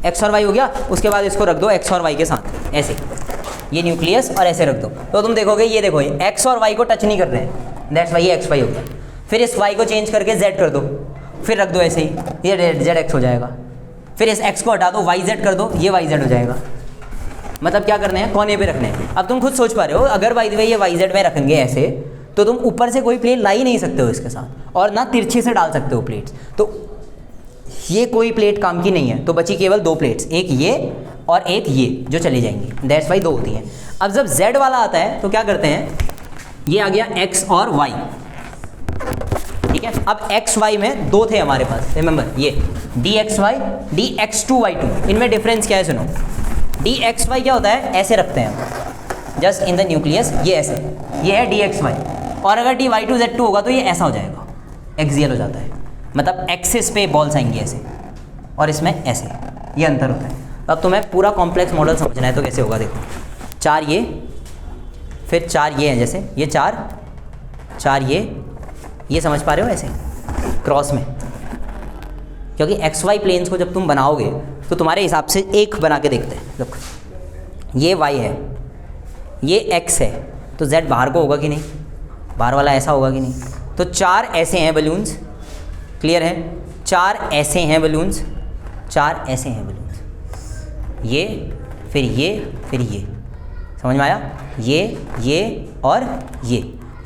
एक्स और वाई हो गया, उसके बाद इसको रख दो एक्स और वाई के साथ ऐसे, ये न्यूक्लियस, और ऐसे रख दो, तो तुम देखोगे ये देखो, ये एक्स और वाई को टच नहीं कर रहे हैं, दैट्स वाई ये एक्स वाई होगा। फिर इस वाई को चेंज करके जेड कर दो, फिर रख दो ऐसे ही, ये जेड एक्स हो जाएगा। फिर इस एक्स को हटा दो, वाई जेड कर दो, ये वाई जेड हो जाएगा। मतलब क्या करने हैं, कोने पे रखने हैं। अब तुम खुद सोच पा रहे हो, अगर बाय द वे ये वाई जेड में रखेंगे ऐसे, तो तुम ऊपर से कोई प्लेट ला ही नहीं सकते हो इसके साथ, और ना तिरछे से डाल सकते हो प्लेट्स, तो ये कोई प्लेट काम की नहीं है। तो बची केवल 2 प्लेट्स, एक ये और एक ये, जो चली जाएंगी, दैट्स वाई 2 होती हैं। अब जब जेड वाला आता है तो क्या करते हैं, ये आ गया एक्स और वाई, ठीक है। अब एक्स वाई में 2 थे हमारे पास, रिमेंबर, ये D X Y, D X two Y two. इनमें डिफरेंस क्या है सुनो, डी एक्स वाई क्या होता है, ऐसे रखते हैं हम जस्ट इन द न्यूक्लियस, ये ऐसे, ये है डी एक्स वाई, और अगर D Y two Z two होगा तो ये ऐसा हो जाएगा, एक्सियल हो जाता है, मतलब एक्सिस पे बॉल्स आएंगी ऐसे, और इसमें ऐसे, ये अंतर होता है। अब तुम्हें पूरा कॉम्प्लेक्स मॉडल समझना है तो कैसे होगा, देखो 4 ये, फिर 4 ये हैं, जैसे ये 4 ये समझ पा रहे हो ऐसे क्रॉस में, क्योंकि एक्स वाई प्लेन्स को जब तुम बनाओगे तो तुम्हारे हिसाब से एक बना के देखते हैं। लुक, ये y है, ये x है, तो z बाहर को होगा कि नहीं, बाहर वाला ऐसा होगा कि नहीं, तो 4 ऐसे हैं बलून्स, क्लियर है, 4 ऐसे हैं बलून्स, 4 ऐसे हैं बलून्स, ये फिर ये फिर ये, समझ में आया, ये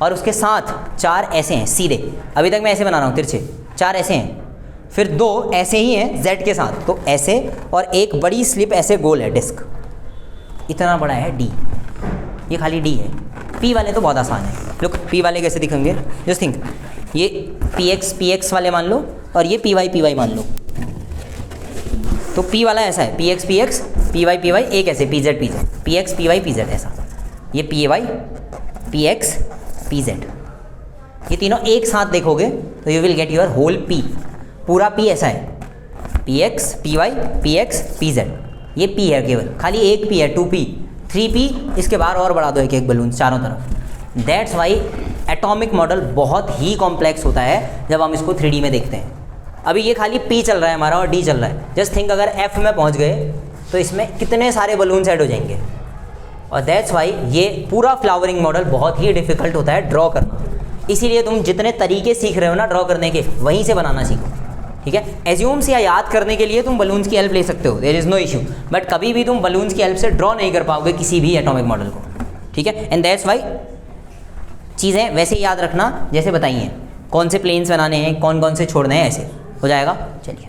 और उसके साथ 4 ऐसे हैं सीधे, अभी तक मैं ऐसे बना रहा हूँ तिरछे, 4 ऐसे हैं, फिर 2 ऐसे ही हैं z के साथ, तो ऐसे, और एक बड़ी स्लिप ऐसे गोल है डिस्क, इतना बड़ा है d, ये खाली d है। p वाले तो बहुत आसान है। लुक, p वाले कैसे दिखेंगे, जस्ट थिंक, ये px वाले मान लो, और ये py मान लो, तो p वाला ऐसा है, px py एक ऐसे pz px py pz ऐसा, ये py px pz, ये तीनों एक साथ देखोगे तो you will get your whole p, पूरा p ऐसा है, px py px pz, ये p है केवल, खाली एक p है, 2p 3p, इसके बाहर और बढ़ा दो एक बलून चारों तरफ। दैट्स वाई एटॉमिक मॉडल बहुत ही कॉम्प्लेक्स होता है जब हम इसको 3D में देखते हैं। अभी ये खाली p चल रहा है हमारा और d चल रहा है, जस्ट थिंक अगर f में पहुंच गए तो इसमें कितने सारे बलून ऐड हो जाएंगे, और दैट्स वाई ये पूरा फ्लावरिंग मॉडल बहुत ही डिफिकल्ट होता है ड्रॉ करना। इसीलिए तुम जितने तरीके सीख रहे हो ना ड्रॉ करने के, वहीं से बनाना सीखो, ठीक है। एज्यूम्स या याद करने के लिए तुम बलून्स की हेल्प ले सकते हो, there is no issue, but कभी भी तुम बलून्स की हेल्प से ड्रॉ नहीं कर पाओगे किसी भी एटॉमिक मॉडल को, ठीक है। एंड दैट्स वाई चीज़ें वैसे याद रखना जैसे बताई हैं, कौन से प्लेन्स बनाने हैं, कौन कौन से छोड़ने हैं, ऐसे हो जाएगा। चलिए।